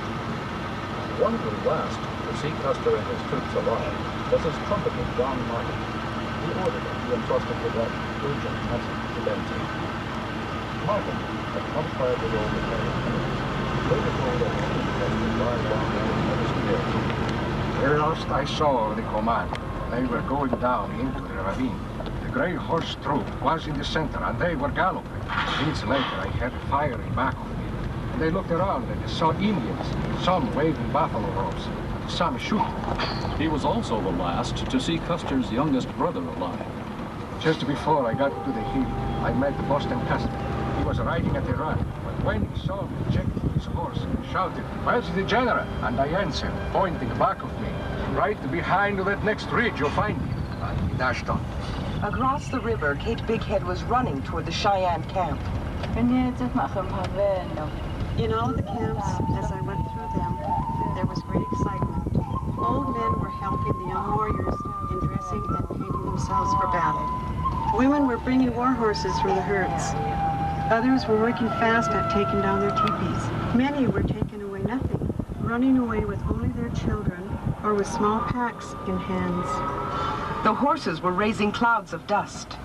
One who last to see Custer and his troops alive was his trumpeter, John Martin. He ordered him to entrust him with that urgent message to Benteen. Martin, a 25-year-old retired later told that he had been lying down there in Medicine Tail Coulee. Very last I saw the command. They were going down into the ravine. The Grey Horse troop was in the center, and they were galloping. Minutes later, I heard firing back of me. And they looked around and saw Indians, some waving buffalo robes, some shooting. He was also the last to see Custer's youngest brother alive. Just before I got to the hill, I met Boston Custer. He was riding at a run, but when he saw me, checked his horse and shouted, "Where's the general?" And I answered, pointing back of me, "Right behind that next ridge, you'll find him." And he dashed on. Across the river, Kate Bighead was running toward the Cheyenne camp. In all of the camps, as I went through them, there was great excitement. Old men were helping the young warriors in dressing and painting themselves for battle. Women were bringing war horses from the herds. Others were working fast at taking down their teepees. Many were taking away nothing, running away with only their children or with small packs in hands. The horses were raising clouds of dust.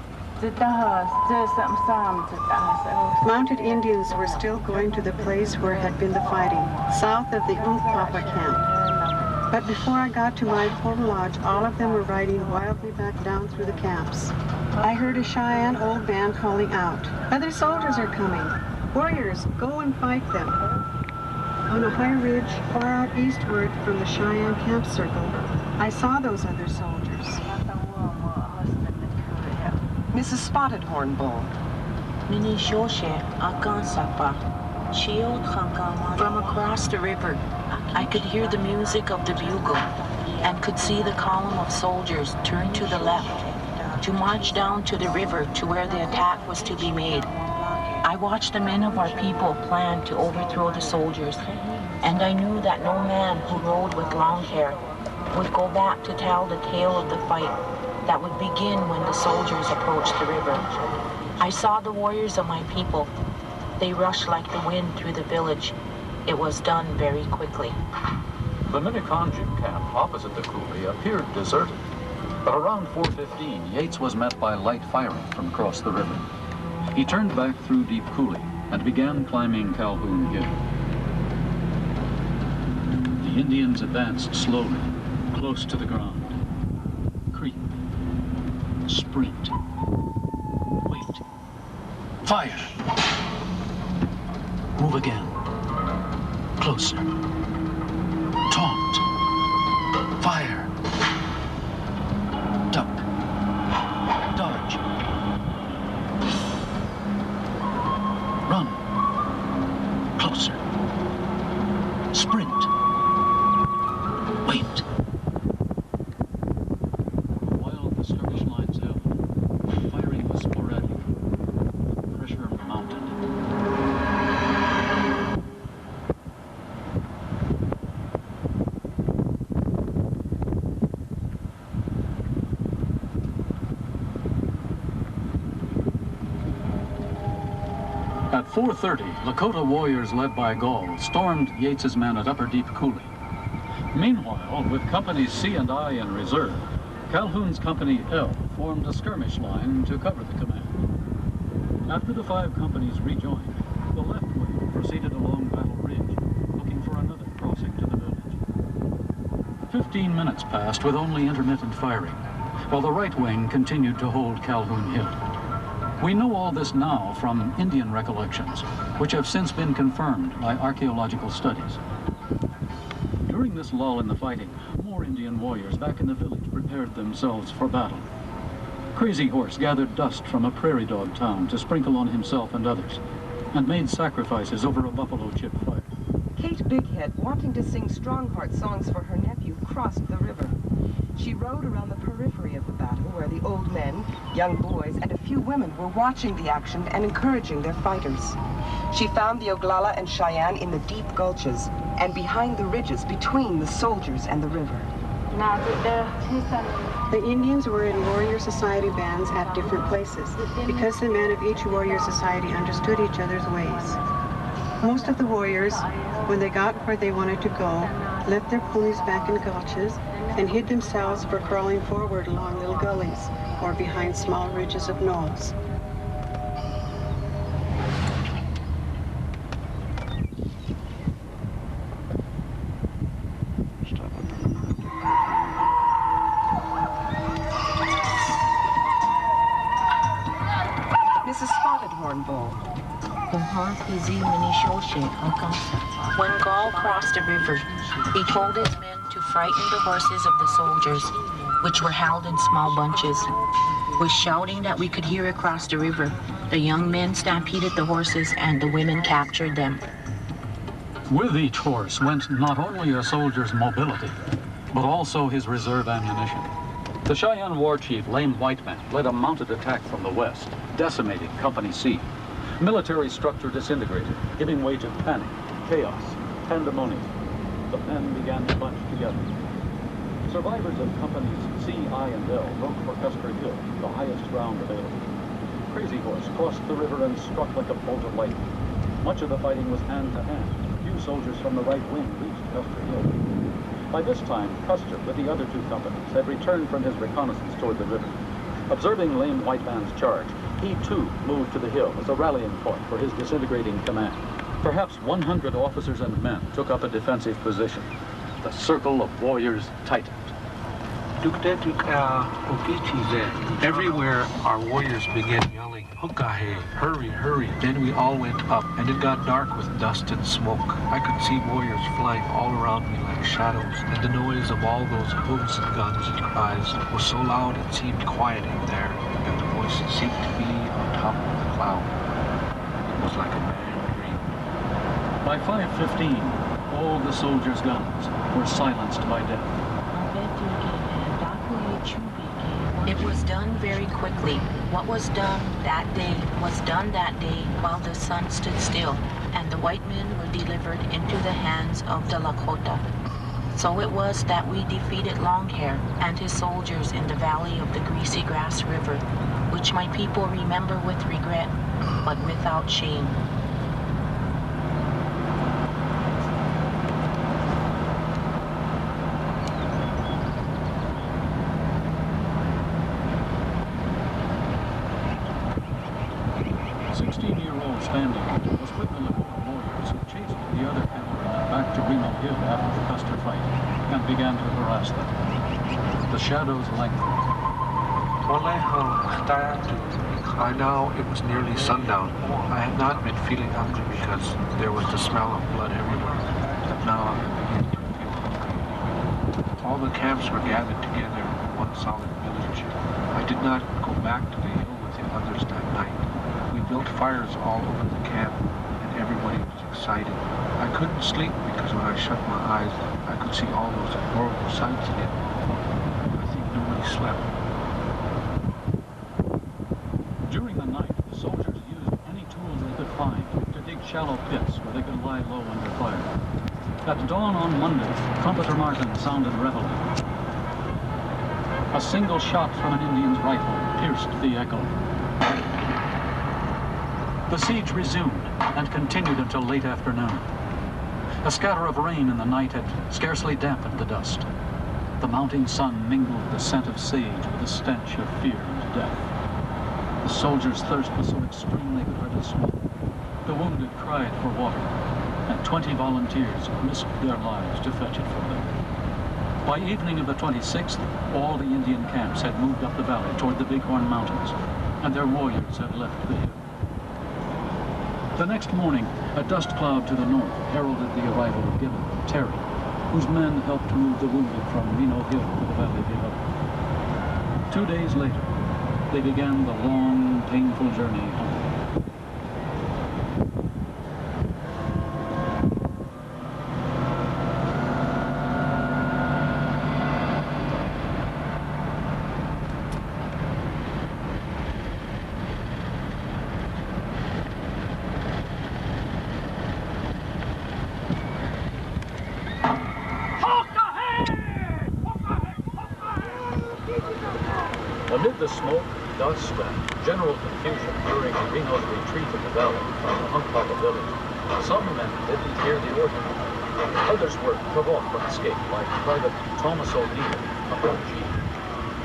Mounted Indians were still going to the place where had been the fighting, south of the Umpapa camp. But before I got to my home lodge, all of them were riding wildly back down through the camps. I heard a Cheyenne old man calling out, "Other soldiers are coming. Warriors, go and fight them." On a high ridge far out eastward from the Cheyenne camp circle, I saw those other soldiers. Mrs. Spotted Horn Bull. From across the river, I could hear the music of the bugle and could see the column of soldiers turn to the left to march down to the river to where the attack was to be made. I watched the men of our people plan to overthrow the soldiers, and I knew that no man who rode with long hair would go back to tell the tale of the fight that would begin when the soldiers approached the river. I saw the warriors of my people. They rushed like the wind through the village. It was done very quickly. The Miniconjou camp opposite the coulee appeared deserted, but around 4:15, Yates was met by light firing from across the river. He turned back through Deep Coulee and began climbing Calhoun Hill. The Indians advanced slowly, close to the ground. Creep. Sprint. Wait. Fire! Move again. Closer. Taunt. Fire. Duck. Dodge. Run. Closer. Sprint. Wait. While the skirmish lines held, firing was sporadic. Pressure mounted. At 4:30, Lakota warriors led by Gall stormed Yates's men at Upper Deep Coulee. Meanwhile, with Companies C and I in reserve, Calhoun's Company L formed a skirmish line to cover the command. After the 5 companies rejoined, the left wing proceeded along Battle Ridge, looking for another crossing to the village. 15 minutes passed with only intermittent firing, while the right wing continued to hold Calhoun Hill. We know all this now from Indian recollections, which have since been confirmed by archaeological studies. During this lull in the fighting, more Indian warriors back in the village prepared themselves for battle. Crazy Horse gathered dust from a prairie dog town to sprinkle on himself and others, and made sacrifices over a buffalo chip fire. Kate Bighead, wanting to sing Strongheart songs for her nephew, crossed the river. She rode around the periphery of the battle where the old men, young boys, and a few women were watching the action and encouraging their fighters. She found the Oglala and Cheyenne in the deep gulches and behind the ridges between the soldiers and the river. The Indians were in warrior society bands at different places because the men of each warrior society understood each other's ways. Most of the warriors, when they got where they wanted to go, left their ponies back in gulches and hid themselves for crawling forward along little gullies or behind small ridges of knolls. Mrs. Spotted Horn Bull. When Gall crossed the river, he told his men to frighten the horses of the soldiers, which were held in small bunches. With shouting that we could hear across the river, the young men stampeded the horses and the women captured them. With each horse went not only a soldier's mobility, but also his reserve ammunition. The Cheyenne war chief, Lame White Man, led a mounted attack from the west, decimating Company C. Military structure disintegrated, giving way to panic, chaos, pandemonium. The men began to bunch together. Survivors of Companies C, I, and L broke for Custer Hill, the highest ground available. Crazy Horse crossed the river and struck like a bolt of lightning. Much of the fighting was hand-to-hand. Few soldiers from the right wing reached Custer Hill. By this time, Custer, with the other 2 companies, had returned from his reconnaissance toward the river. Observing Lame White Man's charge, he too moved to the hill as a rallying point for his disintegrating command. Perhaps 100 officers and men took up a defensive position. The circle of warriors tightened. Everywhere our warriors began yelling, "Hukahe, hurry, hurry." Then we all went up, and it got dark with dust and smoke. I could see warriors flying all around me like shadows, and the noise of all those hooves and guns and cries was so loud it seemed quiet in there, and the voices seemed to be on top of the cloud. It was like a mad dream. By 5:15, all the soldiers' guns were silenced by death. It was done very quickly. What was done that day while the sun stood still, and the white men were delivered into the hands of the Lakota. So it was that we defeated Longhair and his soldiers in the valley of the Greasy Grass River, which my people remember with regret, but without shame. Standing was with the Lakota warriors who chased the other cavalrymen back to Reno Hill after the Custer fight and began to harass them. The shadows lengthened. By now it was nearly sundown. I had not been feeling hungry because there was the smell of blood everywhere. But now I'm beginning to feel hungry. All the camps were gathered together in one solid village. I did not go back to the hill with the others that night. We built fires all over the camp, and everybody was excited. I couldn't sleep because when I shut my eyes, I could see all those horrible sights again. I think nobody slept. During the night, the soldiers used any tools they could find to dig shallow pits where they could lie low under fire. At dawn on Monday, Trumpeter Martin sounded reveille. A single shot from an Indian's rifle pierced the echo. The siege resumed and continued until late afternoon. A scatter of rain in the night had scarcely dampened the dust. The mounting sun mingled the scent of sage with the stench of fear and death. The soldiers' thirst was so extreme they could hardly swim. The wounded cried for water, and 20 volunteers risked their lives to fetch it for them. By evening of the 26th, all the Indian camps had moved up the valley toward the Bighorn Mountains, and their warriors had left the hill. The next morning, a dust cloud to the north heralded the arrival of Gibbon and Terry, whose men helped move the wounded from Reno Hill to the valley below. 2 days later, they began the long, painful journey home. Amid the smoke, dust, and general confusion during Reno's retreat in the valley from the Hunkpapa village, some men didn't hear the order. Others were provoked from escape by Private Thomas O'Neill, a G.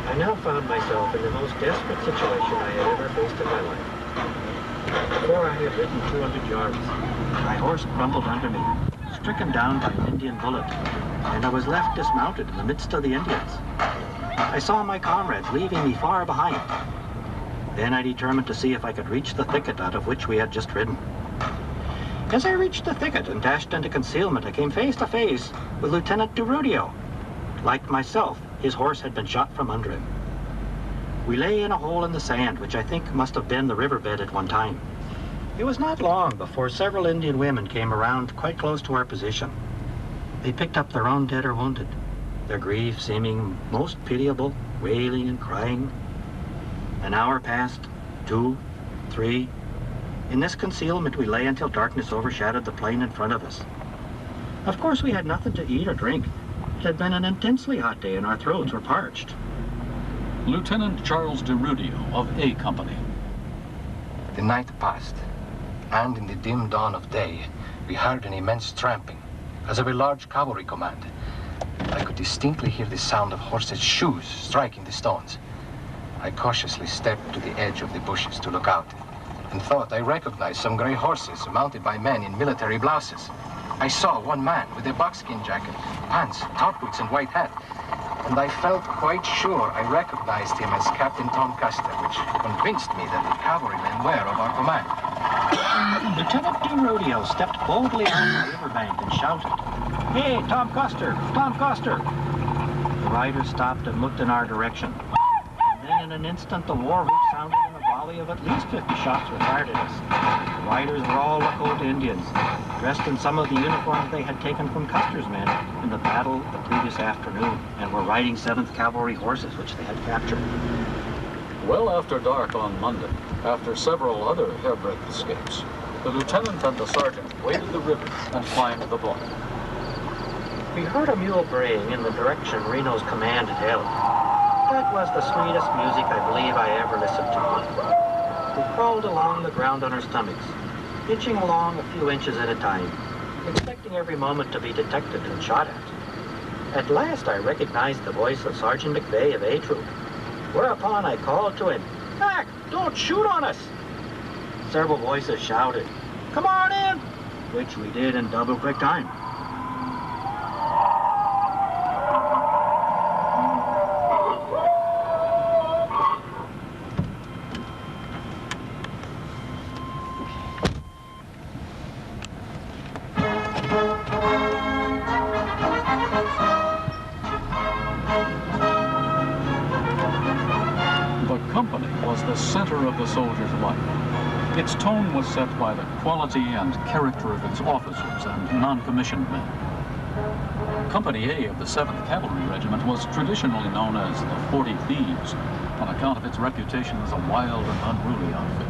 I now found myself in the most desperate situation I had ever faced in my life. Before I had ridden 200 yards, my horse crumbled under me, stricken down by an Indian bullet, and I was left dismounted in the midst of the Indians. I saw my comrades leaving me far behind. Then I determined to see if I could reach the thicket out of which we had just ridden. As I reached the thicket and dashed into concealment, I came face to face with Lieutenant DeRudio. Like myself, his horse had been shot from under him. We lay in a hole in the sand, which I think must have been the riverbed at one time. It was not long before several Indian women came around quite close to our position. They picked up their own dead or wounded, their grief seeming most pitiable, wailing and crying. An hour passed, 2, 3. In this concealment we lay until darkness overshadowed the plain in front of us. Of course we had nothing to eat or drink. It had been an intensely hot day and our throats were parched. Lieutenant Charles DeRudio of A Company. The night passed, and in the dim dawn of day, we heard an immense tramping, as of a large cavalry command. I could distinctly hear the sound of horses' shoes striking the stones. I cautiously stepped to the edge of the bushes to look out, and thought I recognized some gray horses mounted by men in military blouses. I saw one man with a buckskin jacket, pants, top boots, and white hat, and I felt quite sure I recognized him as Captain Tom Custer, which convinced me that the cavalrymen were of our command. Lieutenant DeRudio stepped boldly on the riverbank and shouted, "Hey, Tom Custer! Tom Custer!" The rider stopped and looked in our direction. And then in an instant the war whoop sounded and a volley of at least 50 shots were fired at us. The riders were all Lakota Indians, dressed in some of the uniforms they had taken from Custer's men in the battle the previous afternoon, and were riding 7th Cavalry horses, which they had captured. Well after dark on Monday, after several other hairbreadth escapes, the lieutenant and the sergeant waded the river and climbed the bluff. We heard a mule braying in the direction Reno's command had held. That was the sweetest music I believe I ever listened to. We crawled along the ground on our stomachs, inching along a few inches at a time, expecting every moment to be detected and shot at. At last I recognized the voice of Sergeant McVeigh of A Troop, whereupon I called to him, "Back! Don't shoot on us!" Several voices shouted, "Come on in!" which we did in double quick time. The company was the center of the soldier's life. Its tone was set by the quality and character of its officers and non-commissioned men. Company A of the 7th Cavalry Regiment was traditionally known as the 40 Thieves on account of its reputation as a wild and unruly outfit.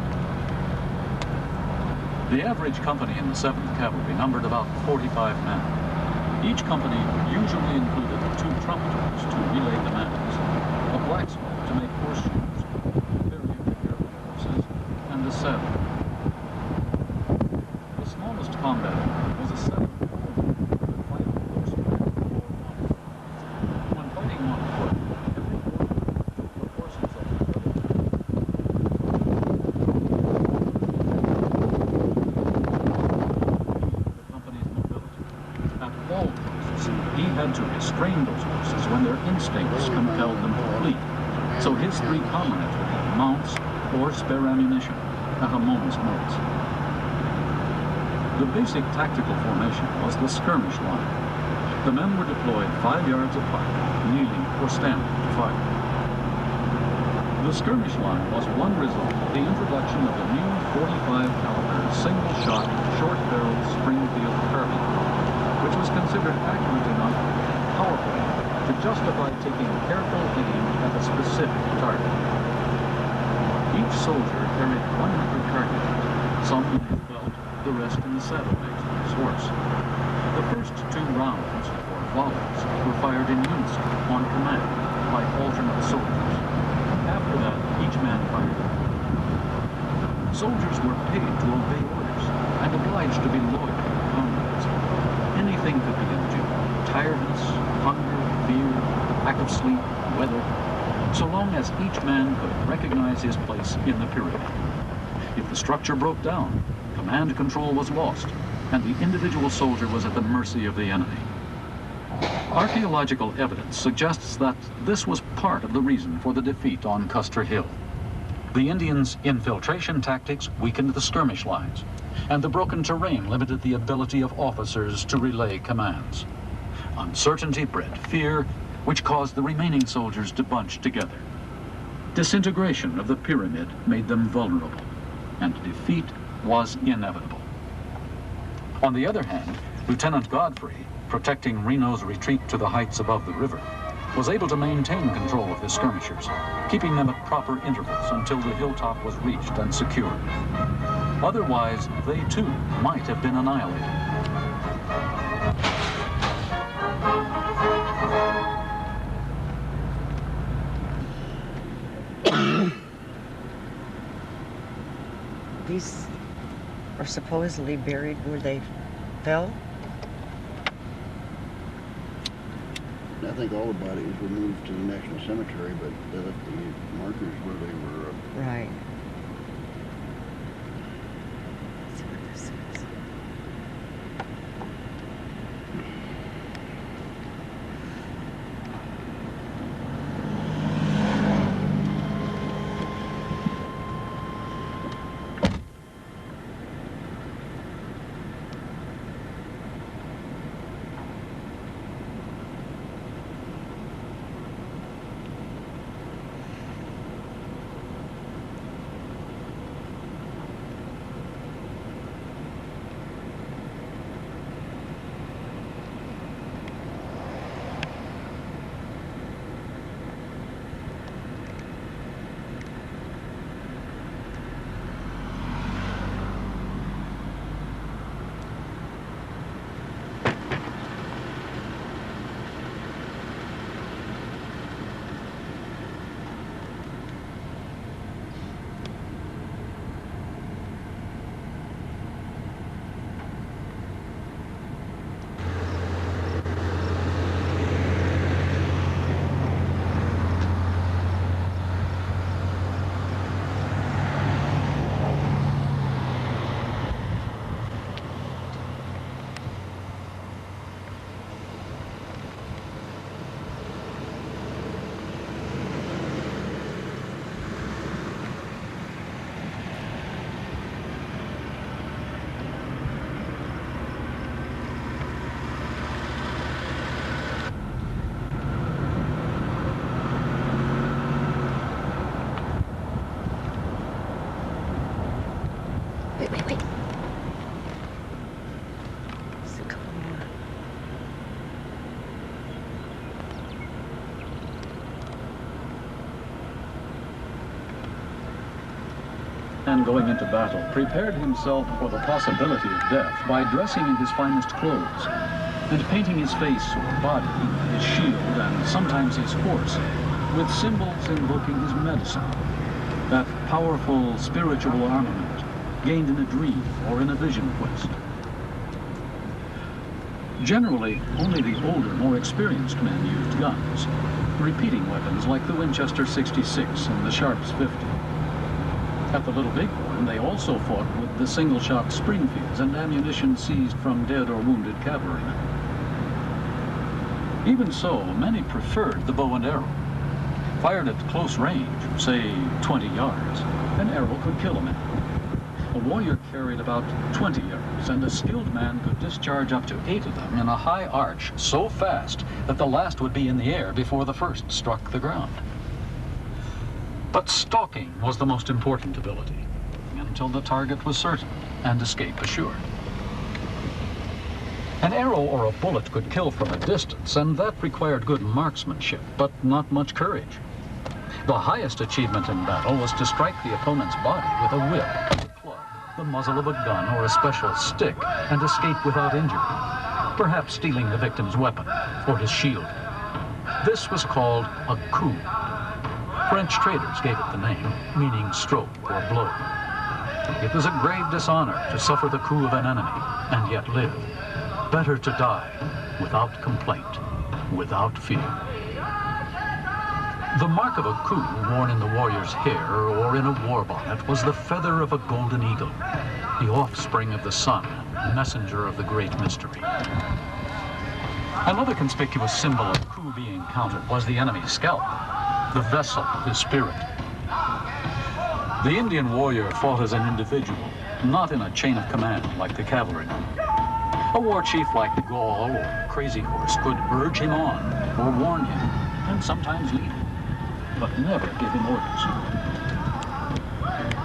The average company in the 7th Cavalry numbered about 45 men. Each company usually included 2 trumpeters to relay commands, a blacksmith to make horseshoes, farrier to carry horses, and a saddle. The smallest combat was a 7 that could fight on horseback or on foot. When fighting on foot, every horseman took the horses of the other. The company's mobility. At all costs, he had to restrain those horses when their instincts compelled them to flee. So his 3 comrades would have mounts or spare ammunition at a moment's notice. The basic tactical formation was the skirmish line. The men were deployed 5 yards apart, kneeling or standing to fire. The skirmish line was one result of the introduction of the new 45 caliber single-shot, short-barreled Springfield carbine, which was considered accurate enough, powerful enough, to justify taking careful aim at a specific target. Each soldier carried 100 cartridges, some in his belt, the rest in the saddlebags of his horse. The first 2 rounds, or volleys, were fired in unison, on command, by alternate soldiers. After that, each man fired. Soldiers were paid to obey orders, and obliged to be loyal to their comrades. Anything could be endured: tiredness, hunger, fear, lack of sleep, weather, so long as each man could recognize his place in the pyramid. If the structure broke down, command control was lost, and the individual soldier was at the mercy of the enemy. Archaeological evidence suggests that this was part of the reason for the defeat on Custer Hill. The Indians' infiltration tactics weakened the skirmish lines, and the broken terrain limited the ability of officers to relay commands. Uncertainty bred fear, which caused the remaining soldiers to bunch together. Disintegration of the pyramid made them vulnerable, and defeat was inevitable. On the other hand, Lieutenant Godfrey, protecting Reno's retreat to the heights above the river, was able to maintain control of his skirmishers, keeping them at proper intervals until the hilltop was reached and secured. Otherwise, they too might have been annihilated. These are supposedly buried where they fell? I think all the bodies were moved to the National Cemetery, but they left the markers where they were. Right. and going into battle, prepared himself for the possibility of death by dressing in his finest clothes and painting his face or body, his shield, and sometimes his horse with symbols invoking his medicine, that powerful spiritual armament gained in a dream or in a vision quest. Generally, only the older, more experienced men used guns, repeating weapons like the Winchester 66 and the Sharps 50. At the Little Bighorn, they also fought with the single-shot Springfields and ammunition seized from dead or wounded cavalrymen. Even so, many preferred the bow and arrow. Fired at close range, say 20 yards, an arrow could kill a man. A warrior carried about 20 arrows, and a skilled man could discharge up to 8 of them in a high arch so fast that the last would be in the air before the first struck the ground. But stalking was the most important ability, until the target was certain and escape assured. An arrow or a bullet could kill from a distance, and that required good marksmanship, but not much courage. The highest achievement in battle was to strike the opponent's body with a whip, a club, the muzzle of a gun, or a special stick, and escape without injury, perhaps stealing the victim's weapon or his shield. This was called a coup. French traders gave it the name, meaning stroke or blow. It was a grave dishonor to suffer the coup of an enemy and yet live. Better to die without complaint, without fear. The mark of a coup worn in the warrior's hair or in a war bonnet was the feather of a golden eagle, the offspring of the sun, messenger of the great mystery. Another conspicuous symbol of coup being counted was the enemy's scalp, the vessel of his spirit. The Indian warrior fought as an individual, not in a chain of command like the cavalryman. A war chief like Gaul or Crazy Horse could urge him on or warn him, and sometimes lead him, but never give him orders.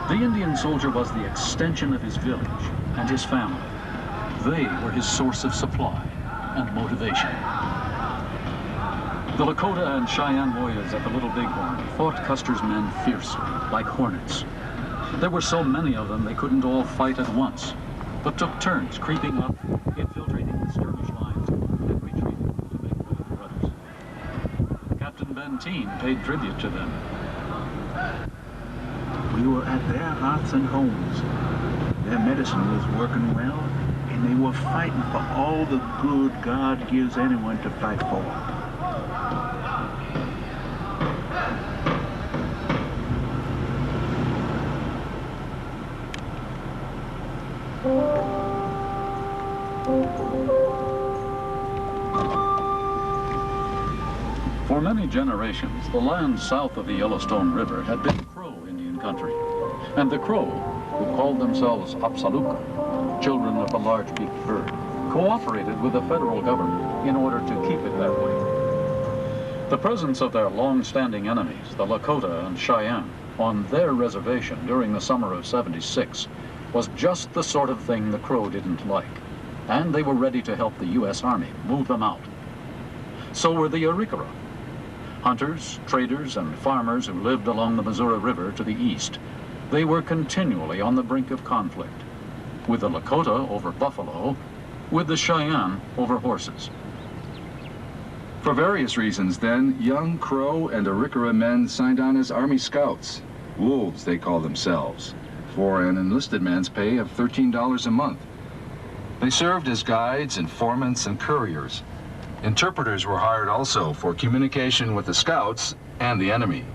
The Indian soldier was the extension of his village and his family. They were his source of supply and motivation. The Lakota and Cheyenne warriors at the Little Bighorn fought Custer's men fiercely, like hornets. There were so many of them they couldn't all fight at once, but took turns creeping up, infiltrating the skirmish lines, and retreating to make way for others. Captain Benteen paid tribute to them. We were at their hearths and homes. Their medicine was working well, and they were fighting for all the good God gives anyone to fight for. For many generations, the land south of the Yellowstone River had been Crow Indian country, and the Crow, who called themselves Apsaluka, children of the large-beaked bird, cooperated with the federal government in order to keep it that way. The presence of their long-standing enemies, the Lakota and Cheyenne, on their reservation during the summer of '76 was just the sort of thing the Crow didn't like, and they were ready to help the U.S. Army move them out. So were the Arikara, hunters, traders, and farmers who lived along the Missouri River to the east. They were continually on the brink of conflict, with the Lakota over buffalo, with the Cheyenne over horses. For various reasons, then, young Crow and Arikara men signed on as Army Scouts. Wolves, they call themselves, for an enlisted man's pay of $13 a month. They served as guides, informants, and couriers. Interpreters were hired also for communication with the Scouts and the enemy.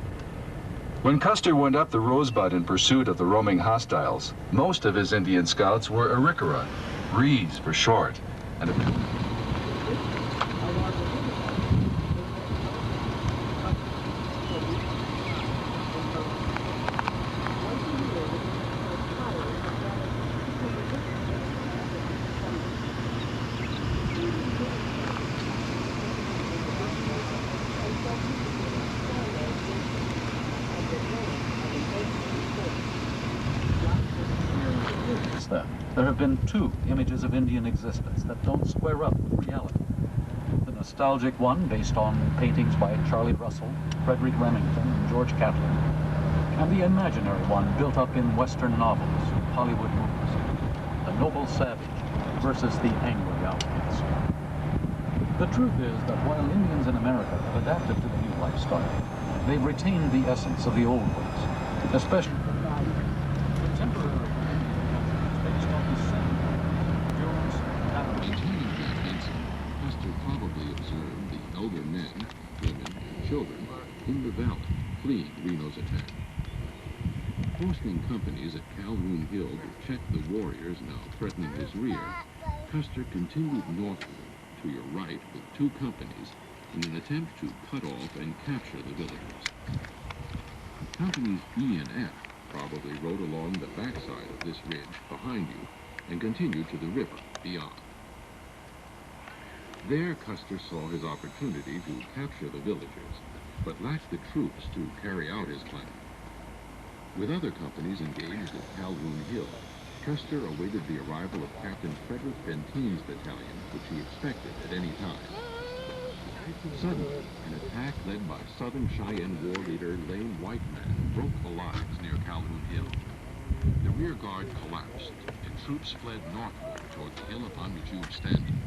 When Custer went up the Rosebud in pursuit of the roaming hostiles, most of his Indian Scouts were Arikara, Reeds for short, and there have been two images of Indian existence that don't square up with reality. The nostalgic one, based on paintings by Charlie Russell, Frederick Remington, and George Catlin, and the imaginary one built up in Western novels, Hollywood movies. The noble savage versus the angry outcast. The truth is that while Indians in America have adapted to the new lifestyle, they've retained the essence of the old ways, especially contemporary Indian based on the same endurance, maintaining that fences, Custer probably observed the elder men, women, and children in the valley fleeing Reno's attack. Posting companies at Calhoun Hill to check the warriors now threatening his rear, Custer continued northward to your right with 2 companies in an attempt to cut off and capture the villagers. Companies E and F probably rode along the backside of this ridge behind you and continued to the river beyond. There, Custer saw his opportunity to capture the villagers, but lacked the troops to carry out his plan. With other companies engaged at Calhoun Hill, Custer awaited the arrival of Captain Frederick Bentine's battalion, which he expected at any time. Suddenly, an attack led by Southern Cheyenne war leader Lane Whiteman broke the lines near Calhoun Hill. The rear guard collapsed, and troops fled northward toward the hill upon which you were standing.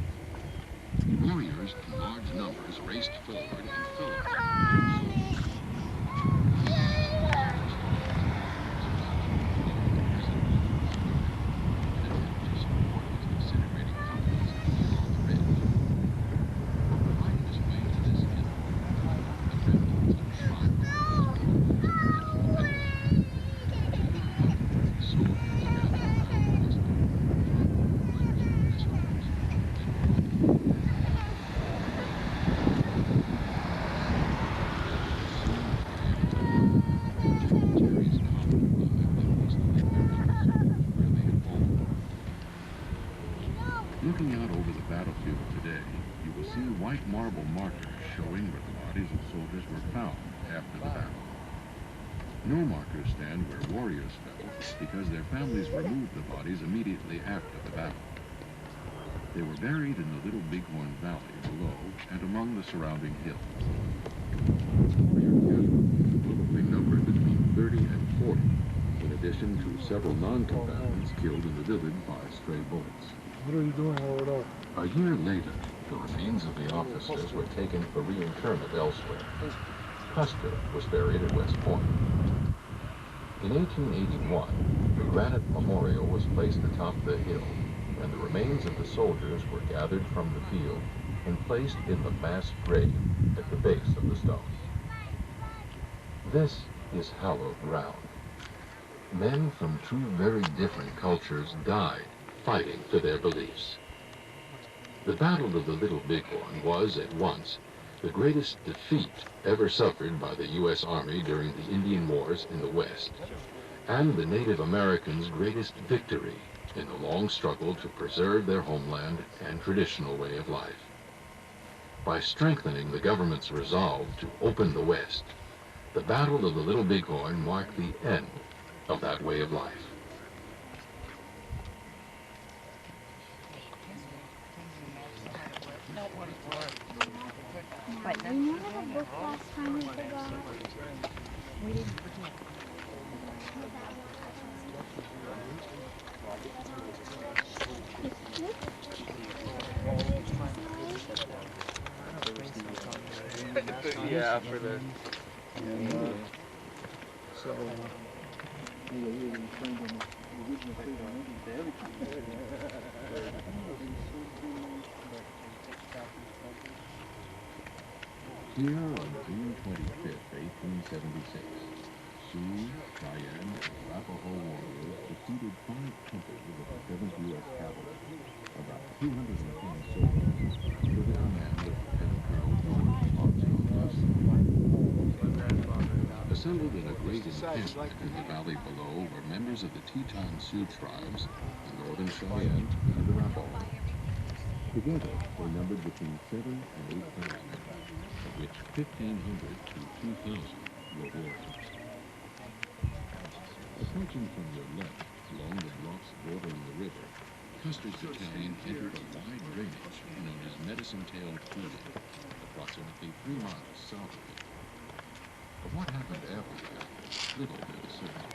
Warriors in large numbers raced forward and fell upon Looking out over the battlefield today, you will see white marble markers showing where the bodies of soldiers were found after the battle. No markers stand where warriors fell because their families removed the bodies immediately after the battle. They were buried in the Little Bighorn Valley below and among the surrounding hills. Warrior casualties probably numbered between 30 and 40, in addition to several non-combatants killed in the village by stray bullets. What are you doing over there? A year later, the remains of the officers were taken for reinterment elsewhere. Custer was buried at West Point. In 1881, the granite memorial was placed atop the hill, and the remains of the soldiers were gathered from the field and placed in the mass grave at the base of the stone. This is hallowed ground. Men from 2 very different cultures died fighting for their beliefs. The Battle of the Little Bighorn was, at once, the greatest defeat ever suffered by the U.S. Army during the Indian Wars in the West, and the Native Americans' greatest victory in the long struggle to preserve their homeland and traditional way of life. By strengthening the government's resolve to open the West, the Battle of the Little Bighorn marked the end of that way of life. You remember the book last time we forgot? We didn't forget. Yeah, for the... And so, Here on June 25th, 1876, Sioux, Cheyenne, and Arapaho warriors defeated 5 companies of the 7th U.S. Cavalry, about 210 soldiers, under the command of Lieutenant Colonel George Armstrong Custer. Assembled in a great encampment in the valley below were members of the Teton Sioux tribes, the Northern Cheyenne, and Arapaho. Together, they numbered between 7,000 and 8,000, of which 1,500 to 2,000 were warriors. Approaching from your left, along the bluffs bordering the river, Custer's battalion entered a wide drainage known as Medicine Tail Coulee, approximately 3 miles south of it. Of what happened after the battle, little service.